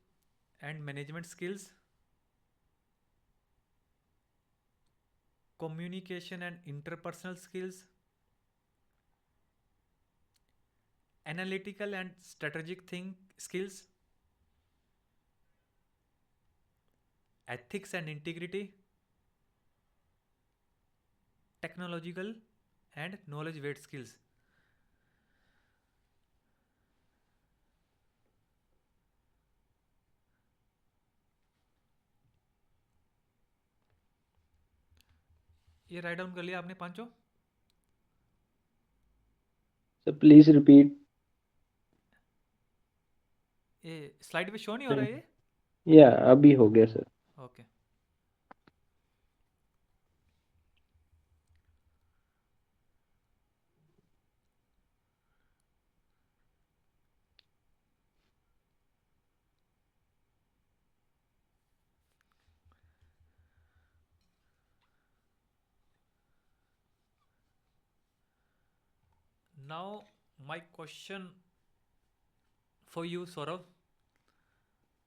and management skills, communication and interpersonal skills, analytical and strategic skills, ethics and integrity, technological and knowledge weight skills. ये write down कर लिया आपने पांचों? Sir please repeat. ये slide पे show नहीं हो रहा है ये? या अभी हो गया sir. Okay. Now my question for you, Saurav,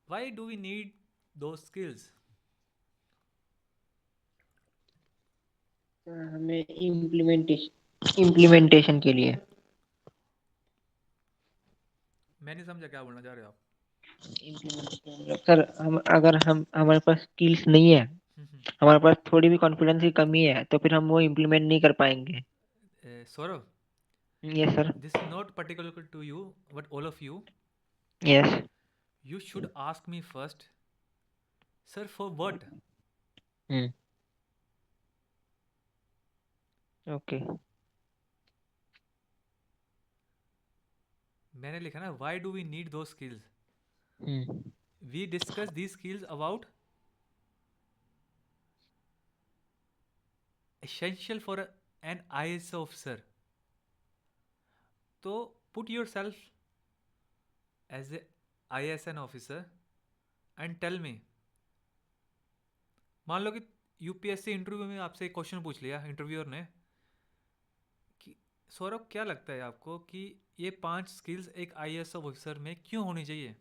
why do we need those skills? हमें इम्प्लीमेंटेशन के लिए। मैं नहीं समझा क्या बोलना चाह रहे हो आप. इम्प्लीमेंटेशन सर, हम अगर हम हमारे पास स्किल्स नहीं है, हमारे पास थोड़ी भी कॉन्फिडेंस की कमी है, तो फिर हम वो इम्प्लीमेंट नहीं कर पाएंगे। Saurav, yes sir. this is not particular to you but all of you. Yes. You should ask me first, sir, for what? Okay. मैंने लिखा ना, why do we need those skills? We discuss these skills about essential for an IAS officer. तो put yourself as a ISN officer and tell me, मान लो कि UPSC interview में आपसे एक question पूछ लिया इंटरव्यूअर ने कि सौरभ क्या लगता है आपको कि ये 5 स्किल्स एक आईएएस ऑफिसर में क्यों होनी चाहिए?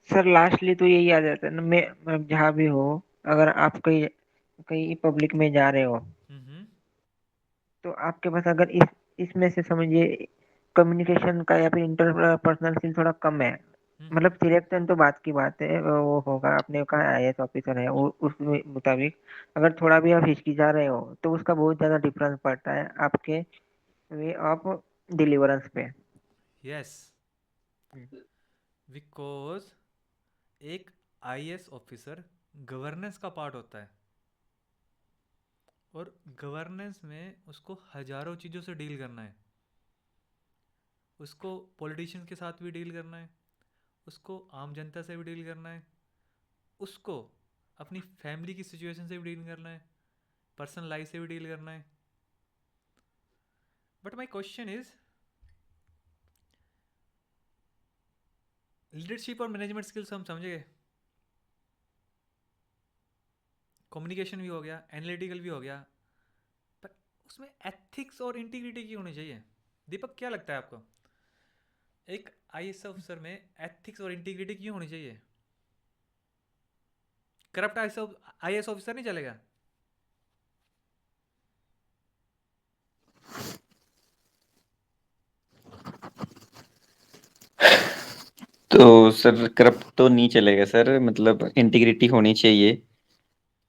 सर लास्टली तो यही आ जाता है ना, मैं जहाँ भी हो, अगर आप कहीं कहीं पब्लिक में जा रहे हो, हम्म तो आपके पास अगर इसमें से समझिए कम्युनिकेशन का या फिर इंटरपर्सनल स्किल थोड़ा कम है, मतलब सिलेक्शन तो बात की बात है, वो होगा, आपने कहा आईएएस ऑफिसर है, वो उस मुताबिक अगर थोड़ा भी आप हिचकिचा रहे हो तो उसका बहुत ज्यादा डिफरेंस पड़ता है आपके वे ऑफ डिलीवरेंस पे। यस, बिकॉज एक आईएएस ऑफिसर गवर्नेंस का पार्ट होता है और गवर्नेंस में उसको हजारों चीज़ों से डील करना है। उसको पॉलिटिशियंस के साथ भी डील करना है, उसको आम जनता से भी डील करना है, उसको अपनी फैमिली की सिचुएशन से भी डील करना है, पर्सनल लाइफ से भी डील करना है। But my question is, leadership और मैनेजमेंट स्किल्स हम समझ गए, कम्युनिकेशन भी हो गया, एनालिटिकल भी हो गया, पर उसमें एथिक्स और इंटीग्रिटी की होनी चाहिए। दीपक क्या लगता है आपको, एक आईएएस ऑफिसर में एथिक्स और इंटीग्रिटी क्यों होनी चाहिए? करप्ट आईएएस ऑफिसर नहीं चलेगा? तो सर करप्ट तो नहीं चलेगा सर, मतलब इंटीग्रिटी होनी चाहिए,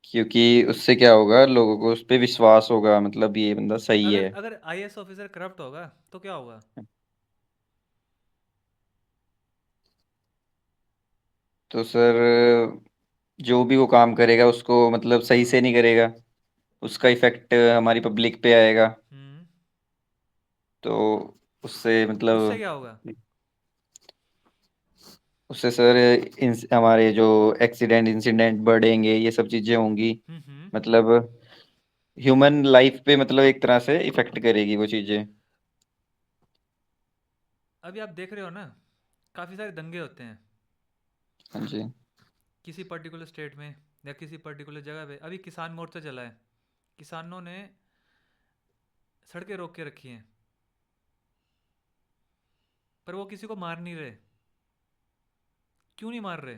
क्योंकि उससे क्या होगा, लोगों को उस पर विश्वास होगा, मतलब ये बंदा सही अगर है। अगर आईएएस ऑफिसर करप्ट होगा तो क्या होगा? तो सर जो भी वो काम करेगा उसको मतलब सही से नहीं करेगा, उसका इफेक्ट हमारी पब्लिक पे आएगा। तो उससे उससे मतलब क्या होगा? उससे सर हमारे जो एक्सीडेंट इंसिडेंट बढ़ेंगे, ये सब चीजें होंगी, हम्म मतलब ह्यूमन लाइफ पे मतलब एक तरह से इफेक्ट करेगी वो चीजें। अभी आप देख रहे हो ना, काफ़ी सारे दंगे होते हैं हाँ जी। किसी पर्टिकुलर स्टेट में या किसी पर्टिकुलर जगह पे। अभी किसान मोर्चा चला है, किसानों ने सड़कें रोक के रखी हैं, पर वो किसी को मार नहीं रहे। क्यों नहीं मार रहे?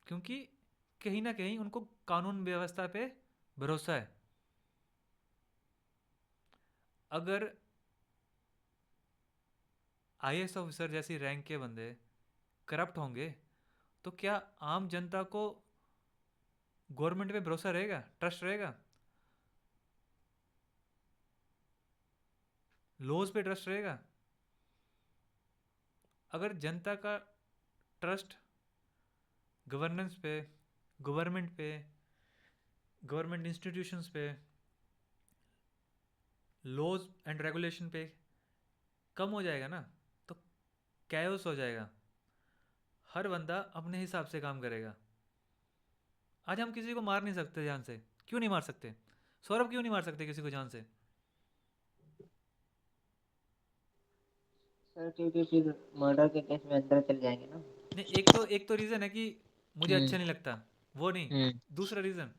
क्योंकि कहीं ना कहीं उनको कानून व्यवस्था पे भरोसा है। अगर आईएएस ऑफिसर जैसी रैंक के बंदे करप्ट होंगे तो क्या आम जनता को गवर्नमेंट पे भरोसा रहेगा, ट्रस्ट रहेगा, लॉज पे ट्रस्ट रहेगा? अगर जनता का ट्रस्ट गवर्नेंस पे, गवर्नमेंट पे, गवर्नमेंट इंस्टीट्यूशंस पे, लॉज एंड रेगुलेशन पे कम हो जाएगा ना, तो कैओस हो जाएगा। हर बंदा अपने हिसाब से काम करेगा। आज हम किसी को मार नहीं सकते जान से। क्यों नहीं मार सकते? सौरभ क्यों नहीं मार सकते किसी को जान से? सर क्योंकि फिर मर्डर के केस में अंदर चल जाएंगे ना। नहीं, एक तो रीज़न है कि मुझे हम्म अच्छा नहीं लगता, वो नहीं। हम्म दूसरा रीज़न,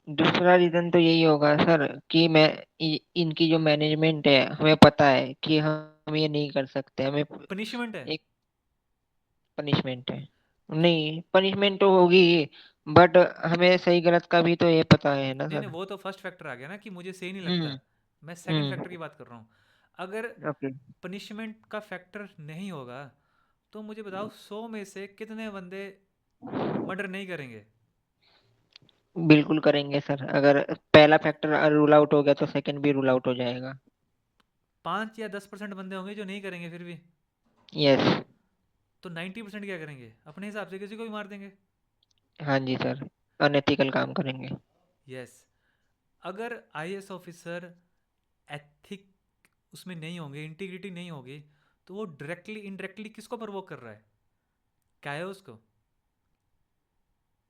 दूसरा रीजन तो यही होगा सर कि इनकी जो मैनेजमेंट है, हमें पता है कि हम ये नहीं कर सकते, हमें पनिशमेंट है। एक पनिशमेंट है। नहीं, पनिशमेंट तो होगी, बट हमें सही गलत का भी तो ये पता है ना नहीं नहीं, सर। वो तो फर्स्ट फैक्टर आ गया ना कि मुझे सही नहीं लगता। हम्म मैं सेकंड फैक्टर की बात कर रहा हूँ। अगर ओके। पनिशमेंट का फैक्टर नहीं होगा तो मुझे बताओ 100 में से कितने बंदे मर्डर नहीं करेंगे? बिल्कुल करेंगे सर, अगर पहला फैक्टर रूल आउट हो गया तो सेकंड भी रूल आउट हो जाएगा। 5 या 10% बंदे होंगे जो नहीं करेंगे फिर भी। यस। तो 90% क्या करेंगे? अपने हिसाब से किसी को भी मार देंगे। हाँ जी सर, अनएथिकल काम करेंगे। यस। अगर आईएएस ऑफिसर एथिक उसमें नहीं होंगे, इंटीग्रिटी नहीं होगी, तो वो डायरेक्टली इनडायरेक्टली किसको प्रवोक कर रहा है? क्या है उसको,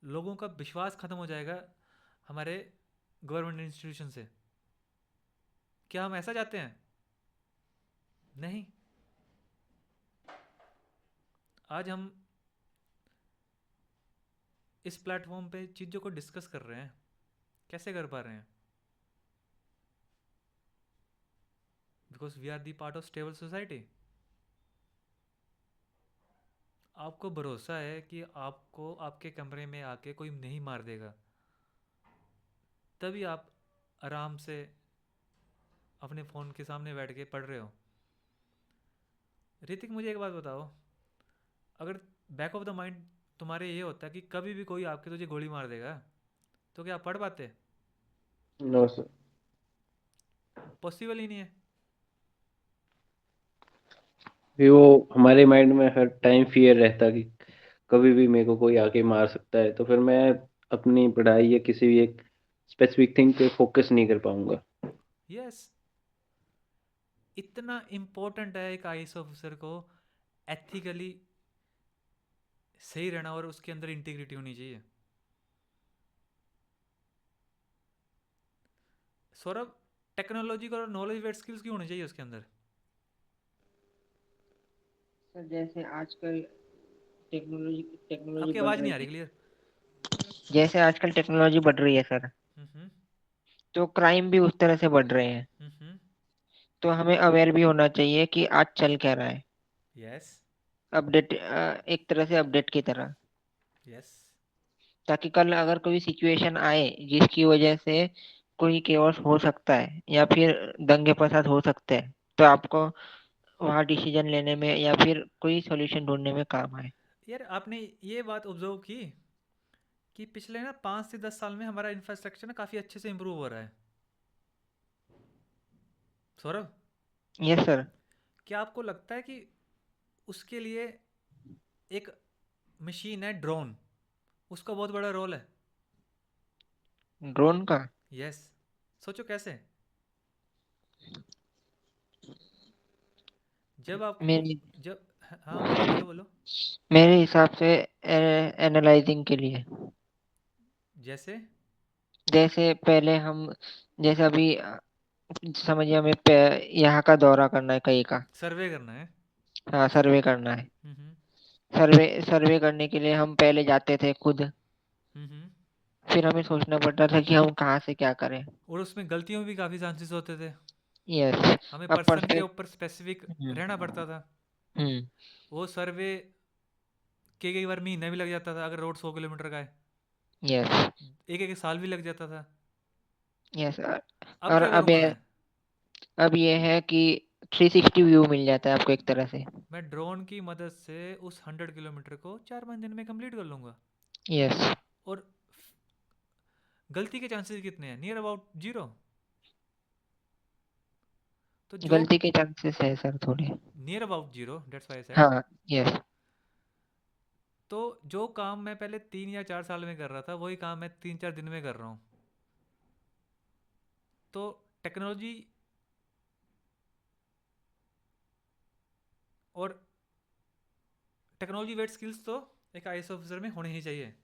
लोगों का विश्वास खत्म हो जाएगा हमारे गवर्नमेंट इंस्टीट्यूशन से। क्या हम ऐसा चाहते हैं? नहीं। आज हम इस प्लेटफॉर्म पे चीज़ों को डिस्कस कर रहे हैं, कैसे कर पा रहे हैं? Because we are the part of stable society. आपको भरोसा है कि आपको आपके कमरे में आके कोई नहीं मार देगा, तभी आप आराम से अपने फ़ोन के सामने बैठ के पढ़ रहे हो। ऋतिक, मुझे एक बात बताओ, अगर बैक ऑफ द माइंड तुम्हारे ये होता कि कभी भी कोई आपके तुझे गोली मार देगा, तो क्या आप पढ़ पाते? नो सर, पॉसिबल ही नहीं है। वो हमारे माइंड में हर टाइम फियर रहता कि कभी भी मेरे को कोई आके मार सकता है, तो फिर मैं अपनी पढ़ाई या किसी भी एक स्पेसिफिक थिंग पे फोकस नहीं कर पाऊंगा। यस, इतना इम्पोर्टेंट है एक आईएएस ऑफिसर को एथिकली सही रहना, और उसके अंदर इंटीग्रिटी होनी चाहिए। सौरभ, टेक्नोलॉजी और नॉलेज बेस्ड स्किल्स क्यों होनी चाहिए उसके अंदर? सर जैसे आजकल टेक्नोलॉजी टेक्नोलॉजी आपकी बढ़ आवाज़ नहीं रही आ रही है, क्लियर। जैसे आजकल टेक्नोलॉजी बढ़ रही है सर, हम्म तो क्राइम भी उस तरह से बढ़ रहे हैं। हम्म। तो हमें अवेयर भी होना चाहिए कि आज चल क्या रहा है, यस अपडेट, एक तरह से अपडेट की तरह, यस। ताकि कल अगर कोई सिचुएशन आए जिसकी वजह से कोई केओस हो सकता है या फिर दंगे फसाद हो सकते हैं, तो आपको वहाँ डिसीजन लेने में या फिर कोई सॉल्यूशन ढूंढने में काम आए। यार, आपने ये बात ऑब्जर्व की कि पिछले ना 5 से 10 साल में हमारा इंफ्रास्ट्रक्चर ना काफ़ी अच्छे से इम्प्रूव हो रहा है। Saurabh, yes sir. क्या आपको लगता है कि उसके लिए एक मशीन है ड्रोन, उसका बहुत बड़ा रोल है? ड्रोन का? यस। सोचो कैसे। जब आपको मेरे जब हाँ, बोलो बोलो बोलो। मेरे हिसाब से एनालाइजिंग के लिए, जैसे? जैसे पहले हम, जैसे अभी समझिए हमें यहाँ का दौरा करना है कहीं का। सर्वे करना है। हाँ, सर्वे करना है। हम्म सर्वे करने के लिए हम पहले जाते थे खुद, हम्म। फिर हमें सोचना पड़ता था कि हम कहाँ से क्या करें। और उसमें गलतियों में भी काफ़ी चांसेस होते थे। यस। हमें अब पर्सन के परफेक्ट। ऊपर स्पेसिफिक हम्म। रहना पड़ता था। हम्म। वो सर्वे के कई बार महीना भी लग जाता था, अगर रोड 100 किलोमीटर का है। यस। एक एक साल भी लग जाता था। यस। अब और क्या करूँगा मैं? अब ये है कि 360 व्यू मिल जाता है आपको एक तरह से। मैं ड्रोन की मदद से उस 100 किलोमीटर को 4-5 दिन में कंप्लीट कर लूँगा। यस। और गलती के चांसेस कितने हैं? Near about zero. तो जो गलती के चांसेस है सर थोड़े। Near about zero, dates why I said. हाँ। यस। तो जो काम मैं पहले 3 या 4 साल में कर रहा था, वही काम मैं 3-4 दिन में कर रहा हूँ। तो टेक्नोलॉजी और टेक्नोलॉजी वेट स्किल्स तो एक आईएएस ऑफिसर में होने ही चाहिए।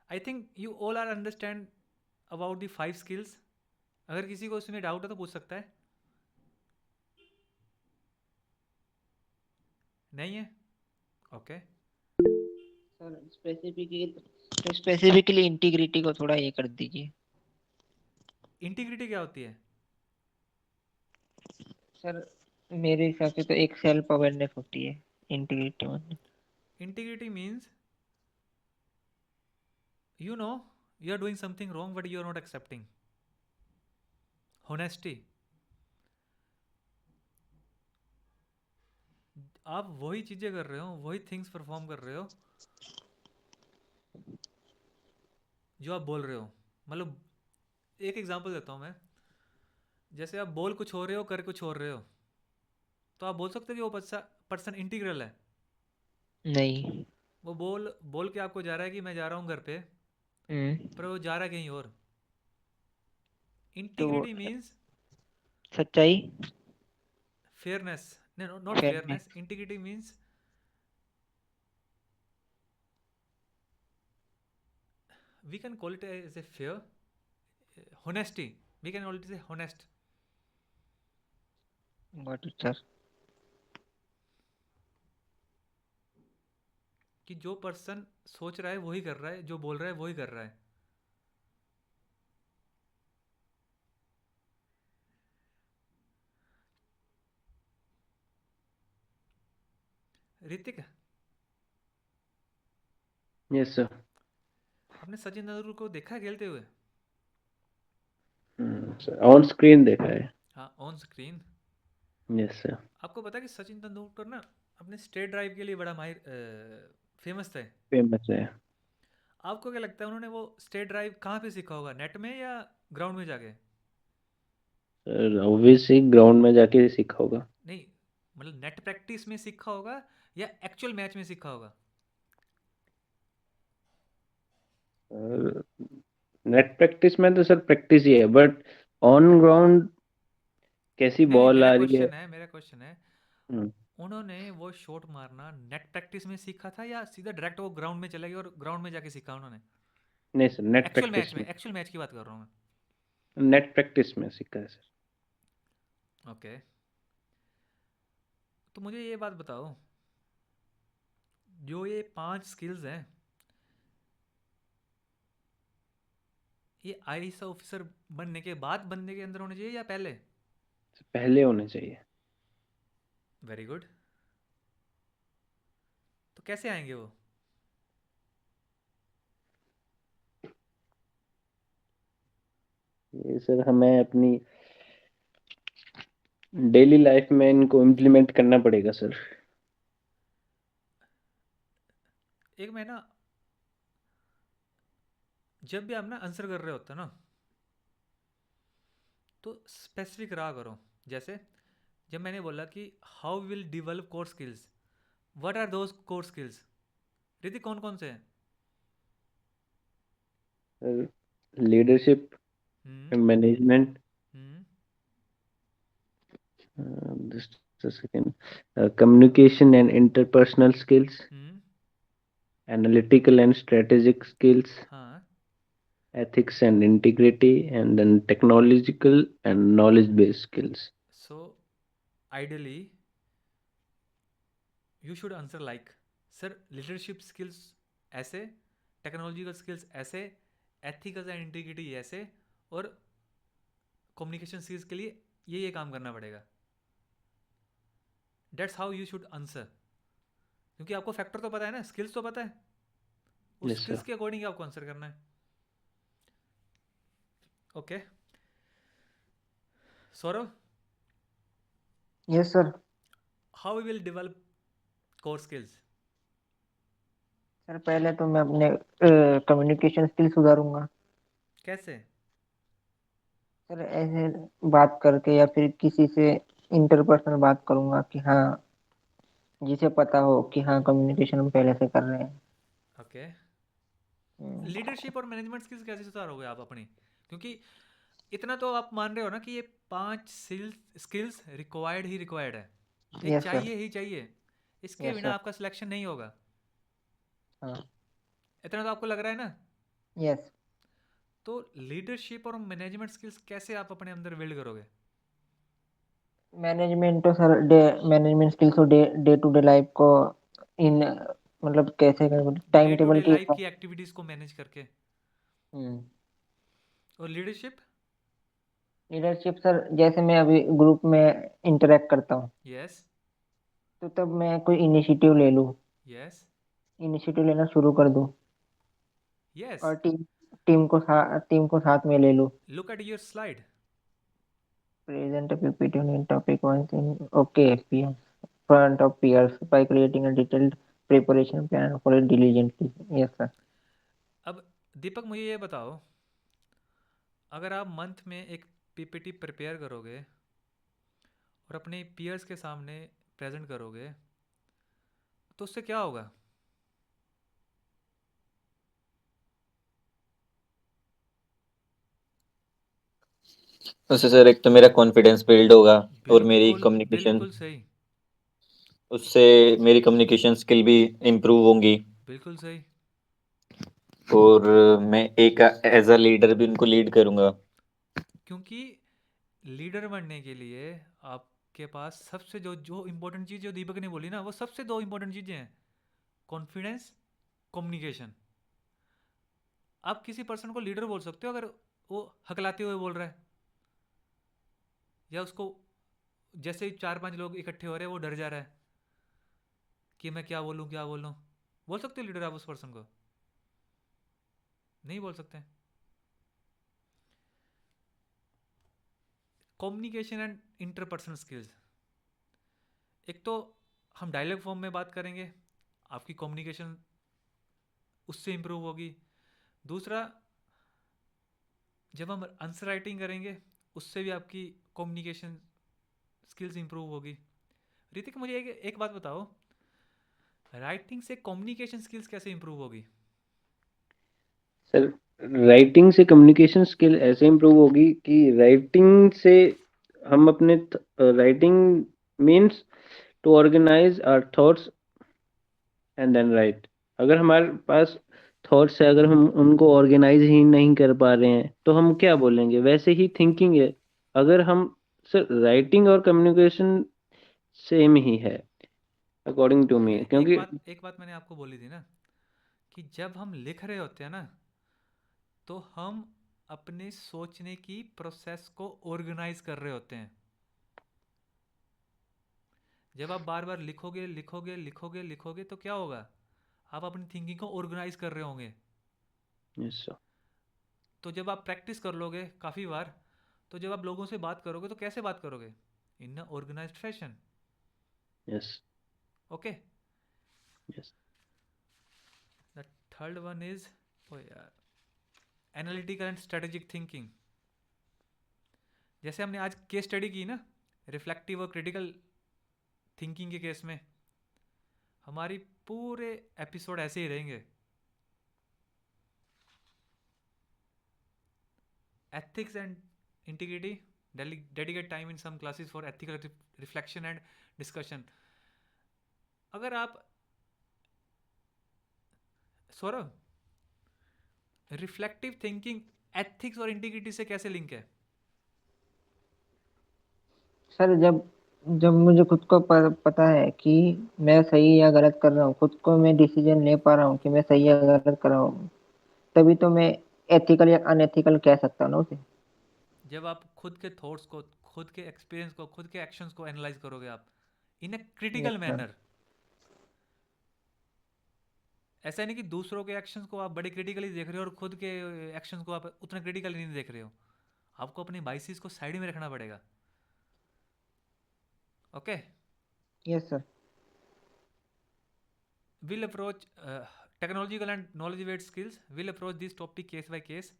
I think you all are understand about the 5 skills. अगर किसी को उसमें डाउट है तो पूछ सकता है। नहीं है? ओके। सर स्पेसिफिकली इंटीग्रिटी को थोड़ा ये कर दीजिए। इंटीग्रिटी क्या होती है? सर मेरे हिसाब से तो एक सेल्फ अवेयरनेस होती है इंटीग्रिटी में। Integrity means you know you are doing something wrong but you are not accepting. Honesty. आप वही चीज़ें कर रहे हो, वही थिंग्स परफॉर्म कर रहे हो जो आप बोल रहे हो। मतलब एक एग्जांपल देता हूँ मैं। जैसे आप बोल कुछ हो रहे हो, कर कुछ हो रहे हो, तो आप बोल सकते हो कि वो पर्सन इंटीग्रल है। नहीं। वो बोल बोल के आपको जा रहा है कि मैं जा रहा हूँ घर पे, हम्म। पर वो जा रहा है कहीं और। तो इंटीग्रिटी मीन्स सच्चाई। Fairness. No, not fairness. Fairness. Integrity means we can call it as a fear, honesty. We can already say honest. Got it, sir. कि जो पर्सन सोच रहा है वही कर रहा है, जो बोल रहा है वही कर रहा है. Hrithik, Yes, sir. आपने सचिन तेंदुलकर को देखा है खेलते हुए? Sir, on screen देखा है. हाँ, ऑन स्क्रीन. Yes, sir. आपको पता है कि सचिन तेंदुलकर ना अपने स्ट्रेट ड्राइव के लिए बड़ा माहिर फेमस थे. Famous है. आपको क्या लगता है उन्होंने वो स्ट्रेट ड्राइव कहाँ पे सीखा होगा, नेट में या ग्राउंड में जाके? Sir, obviously ground में जाके सीखा होगा. नहीं, मतलब नेट प्रैक्टिस में सीखा होगा या एक्चुअल मैच में सीखा होगा? नेट प्रैक्टिस में तो सर प्रैक्टिस ही है, बट ऑन ग्राउंड कैसी नहीं, बॉल आ रही है. मेरा क्वेश्चन है, हम्म, उन्होंने वो शॉट मारना नेट प्रैक्टिस में सीखा था या सीधा डायरेक्ट वो ग्राउंड में चले गए और ग्राउंड में जाके सीखा उन्होंने? नहीं sir, net actual practice match में, में. एक्चुअल मैच की बात कर रहा हूँ नेट प्रैक्टिस में सीखा है सर. मैं. ओके, तो मुझे ये बात बताओ, जो ये 5 स्किल्स हैं, ये आईएएस ऑफिसर बनने के बाद बंदे के अंदर होने चाहिए या पहले? पहले होने चाहिए. Very good. तो कैसे आएंगे वो? ये सर हमें अपनी डेली लाइफ में इनको इम्प्लीमेंट करना पड़ेगा सर. एक मैं ना, जब भी आप ना आंसर कर रहे होते हो ना, तो स्पेसिफिक रहा करो. जैसे जब मैंने बोला कि how will develop core skills, what are those core skills? Hrithik, कौन कौन से हैं? Leadership, hmm. Management, hmm. just a second, communication and interpersonal skills, hmm. analytical and strategic skills, हाँ. ethics and integrity, and then technological and knowledge based skills. So ideally you should answer like, sir leadership skills ऐसे, technological skills ऐसे, ethical and integrity ऐसे, और communication skills के लिए ये काम करना पड़ेगा. Dates how you should answer. क्योंकि आपको फैक्टर तो पता है ना, स्किल्स तो पता है, उस Yes, sir. स्किल्स के अकॉर्डिंग आपको आंसर करना है. Okay, Saurabh, yes sir. How we will develop core skills? Sir पहले तो मैं अपने कम्युनिकेशन स्किल सुधारूंगा. कैसे? सर ऐसे बात करके या फिर किसी से इंटरपर्सनल बात करूंगा कि हाँ, जिसे पता हो कि हाँ कम्युनिकेशन हम पहले से कर रहे हैं. ओके, हम्म, लीडरशिप और मैनेजमेंट स्किल्स कैसे सुधारोगे आप अपनी? क्योंकि इतना तो आप मान रहे हो ना कि ये 5 स्किल्स रिक्वायर्ड ही रिक्वायर्ड है, ये यस सर. चाहिए ही चाहिए, इसके यस बिना सर. आपका सिलेक्शन नहीं होगा. हाँ. इतना तो आपको लग रहा है ना. यस. तो लीडरशिप और मैनेजमेंट स्किल्स कैसे आप अपने अंदर बिल्ड करोगे? मैनेजमेंट तो सर मैनेजमेंट स्किल्स तो डे टू डे लाइफ को इन मतलब कैसे day time to table day के लाइफ हिसाब. की एक्टिविटीज को मैनेज करके. हम्म. और लीडरशिप? लीडरशिप सर जैसे मैं अभी ग्रुप में इंटरेक्ट करता हूँ, यस. तो तब मैं कोई इनिशिएटिव ले लूँ, यस. इनिशिएटिव लेना शुरू कर दूँ यस. और टीम को साथ में ले लूँ. Look at your slide. Present a PPT on topic once in okay PM front of peers by creating a detailed preparation plan for it diligently. Yes, sir. अब दीपक, मुझे ये बताओ, अगर आप मंथ में एक पीपीटी प्रिपेयर करोगे और अपने पीयर्स के सामने प्रेजेंट करोगे, तो उससे क्या होगा? उससे सर एक तो मेरा कॉन्फिडेंस बिल्ड होगा और मेरी बिल्कुल कम्युनिकेशन, बिल्कुल सही. उससे मेरी कम्युनिकेशन स्किल भी इम्प्रूव होंगी. बिल्कुल सही. और मैं एक एज अ लीडर भी उनको लीड करूंगा। क्योंकि लीडर बनने के लिए आपके पास सबसे जो जो इंपॉर्टेंट चीज़ जो दीपक ने बोली ना, वो सबसे दो इंपॉर्टेंट चीज़ें हैं, कॉन्फिडेंस, कम्युनिकेशन। आप किसी पर्सन को लीडर बोल सकते हो अगर वो हकलाते हुए बोल रहा है, या उसको जैसे ही 4-5 लोग इकट्ठे हो रहे हैं वो डर जा रहा है कि मैं क्या बोलूँ क्या बोलूँ। बोल सकते हो लीडर आप उस पर्सन को? नहीं बोल सकते। कम्युनिकेशन एंड इंटरपर्सनल स्किल्स, एक तो हम डायलॉग फॉर्म में बात करेंगे, आपकी कम्युनिकेशन उससे इम्प्रूव होगी। दूसरा, जब हम आंसर राइटिंग करेंगे उससे भी आपकी कम्युनिकेशन स्किल्स इम्प्रूव होगी। ऋतिक मुझे एक बात बताओ, राइटिंग से कम्युनिकेशन स्किल्स कैसे इम्प्रूव होगी? सर, राइटिंग से कम्युनिकेशन स्किल ऐसे इम्प्रूव होगी कि राइटिंग से हम अपने writing means to organize our thoughts and then write. अगर हमारे पास थॉट्स है, अगर हम उनको ऑर्गेनाइज ही नहीं कर पा रहे हैं तो हम क्या बोलेंगे? वैसे ही थिंकिंग है। अगर हम, सर, राइटिंग और कम्युनिकेशन सेम ही है अकॉर्डिंग टू मी, क्योंकि एक बात मैंने आपको बोली थी ना, कि जब हम लिख रहे होते हैं ना, तो हम अपने सोचने की प्रोसेस को ऑर्गेनाइज कर रहे होते हैं। जब आप बार बार लिखोगे लिखोगे लिखोगे लिखोगे तो क्या होगा? आप अपनी थिंकिंग को ऑर्गेनाइज कर रहे होंगे। यस सर, तो जब आप प्रैक्टिस कर लोगे काफ़ी बार, तो जब आप लोगों से बात करोगे तो कैसे बात करोगे? In a organised fashion. Yes, okay. Yes. The third one is, oh यार, एनालिटिकल एंड स्ट्रेटेजिक थिंकिंग। जैसे हमने आज केस स्टडी की ना, रिफ्लेक्टिव और क्रिटिकल थिंकिंग के केस में, हमारी पूरे एपिसोड ऐसे ही रहेंगे। Ethics and integrity, dedicate time in some classes for ethical reflection and discussion. अगर आप, सौरभ, रिफ्लेक्टिव थिंकिंग एथिक्स और इंटीग्रिटी से कैसे लिंक है? सर, जब जब मुझे खुद को पता है कि मैं सही या गलत कर रहा हूँ, खुद को मैं डिसीजन ले पा रहा हूँ कि मैं सही या गलत कर रहा हूँ, तभी तो मैं एथिकल या अनएथिकल कह सकता हूँ ना उसे। जब आप खुद के थॉट्स को, खुद के एक्सपीरियंस को, खुद के एक्शंस को एनालाइज करोगे आप इन अ यस क्रिटिकल सर। मैनर। ऐसा नहीं कि दूसरों के एक्शंस को आप बड़े क्रिटिकली देख रहे हो और खुद के एक्शंस को आप उतना क्रिटिकली नहीं देख रहे हो। आपको अपनी बाइसिस को साइड में रखना पड़ेगा। Okay. Yes sir. Will approach technological and knowledge based skills, will approach this topic case by case।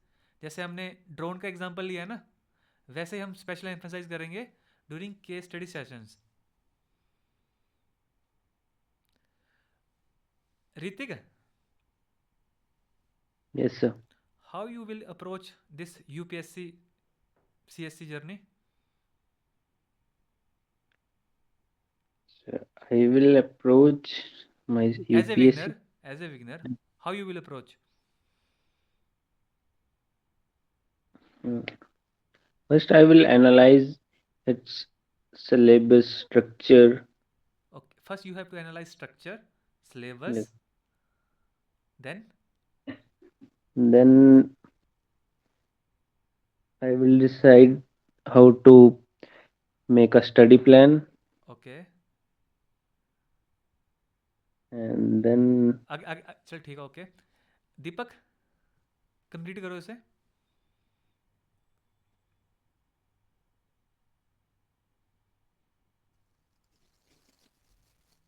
जैसे हमने ड्रोन का एग्जांपल लिया है ना, वैसे ही हम स्पेशल एम्फेसाइज करेंगे during case study sessions. Hrithik, yes sir. How you will approach this UPSC CSC journey? I will approach my as a UPSC. Beginner, as a beginner, how you will approach? Mm. First, I will analyze its syllabus structure. Okay, first you have to analyze structure, Yes. Syllabus, then Then I will decide how to make a study plan, okay, and then आगे आगे चल ठीक है। Okay दीपक, complete करो इसे।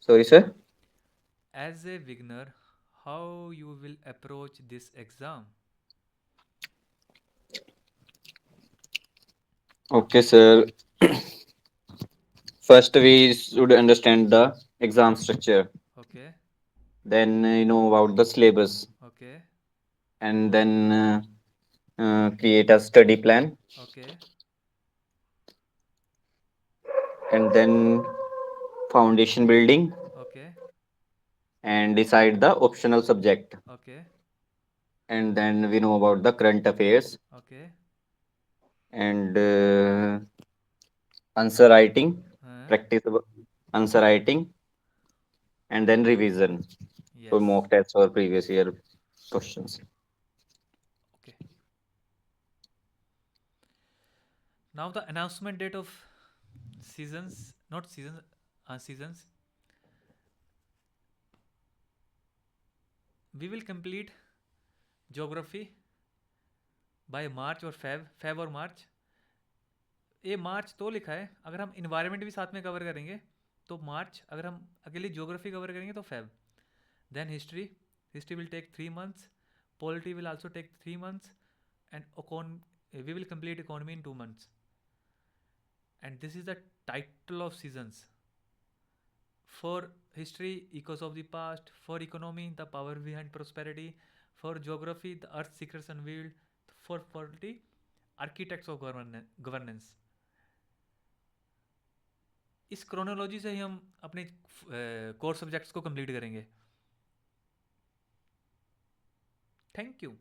Sorry sir. As a beginner, how you will approach this exam? Okay, sir. First, we should understand the exam structure. Okay, Then, about the syllabus, okay, and then create a study plan, okay, and then foundation building, okay, and decide the optional subject, okay, and then we know about the current affairs Okay. and answer writing, हाँ. practice answer writing, and then revision for Yes. mock tests or previous year questions. Okay. Now the announcement date of seasons, not seasons, seasons. We will complete geography by March or Feb और March. ये मार्च तो लिखा है, अगर हम environment भी साथ में कवर करेंगे तो मार्च, अगर हम अकेली ज्योग्राफी कवर करेंगे तो Feb. Then history will take 3 months, polity will also take 3 months, and we will complete economy in 2 months. And this is the title of seasons. For history, echoes of the past. For economy, the power behind prosperity. For geography, the earth's secrets unveiled. For polity, architects of governance. इस chronology से ही हम अपने core subjects को complete करेंगे. Thank you.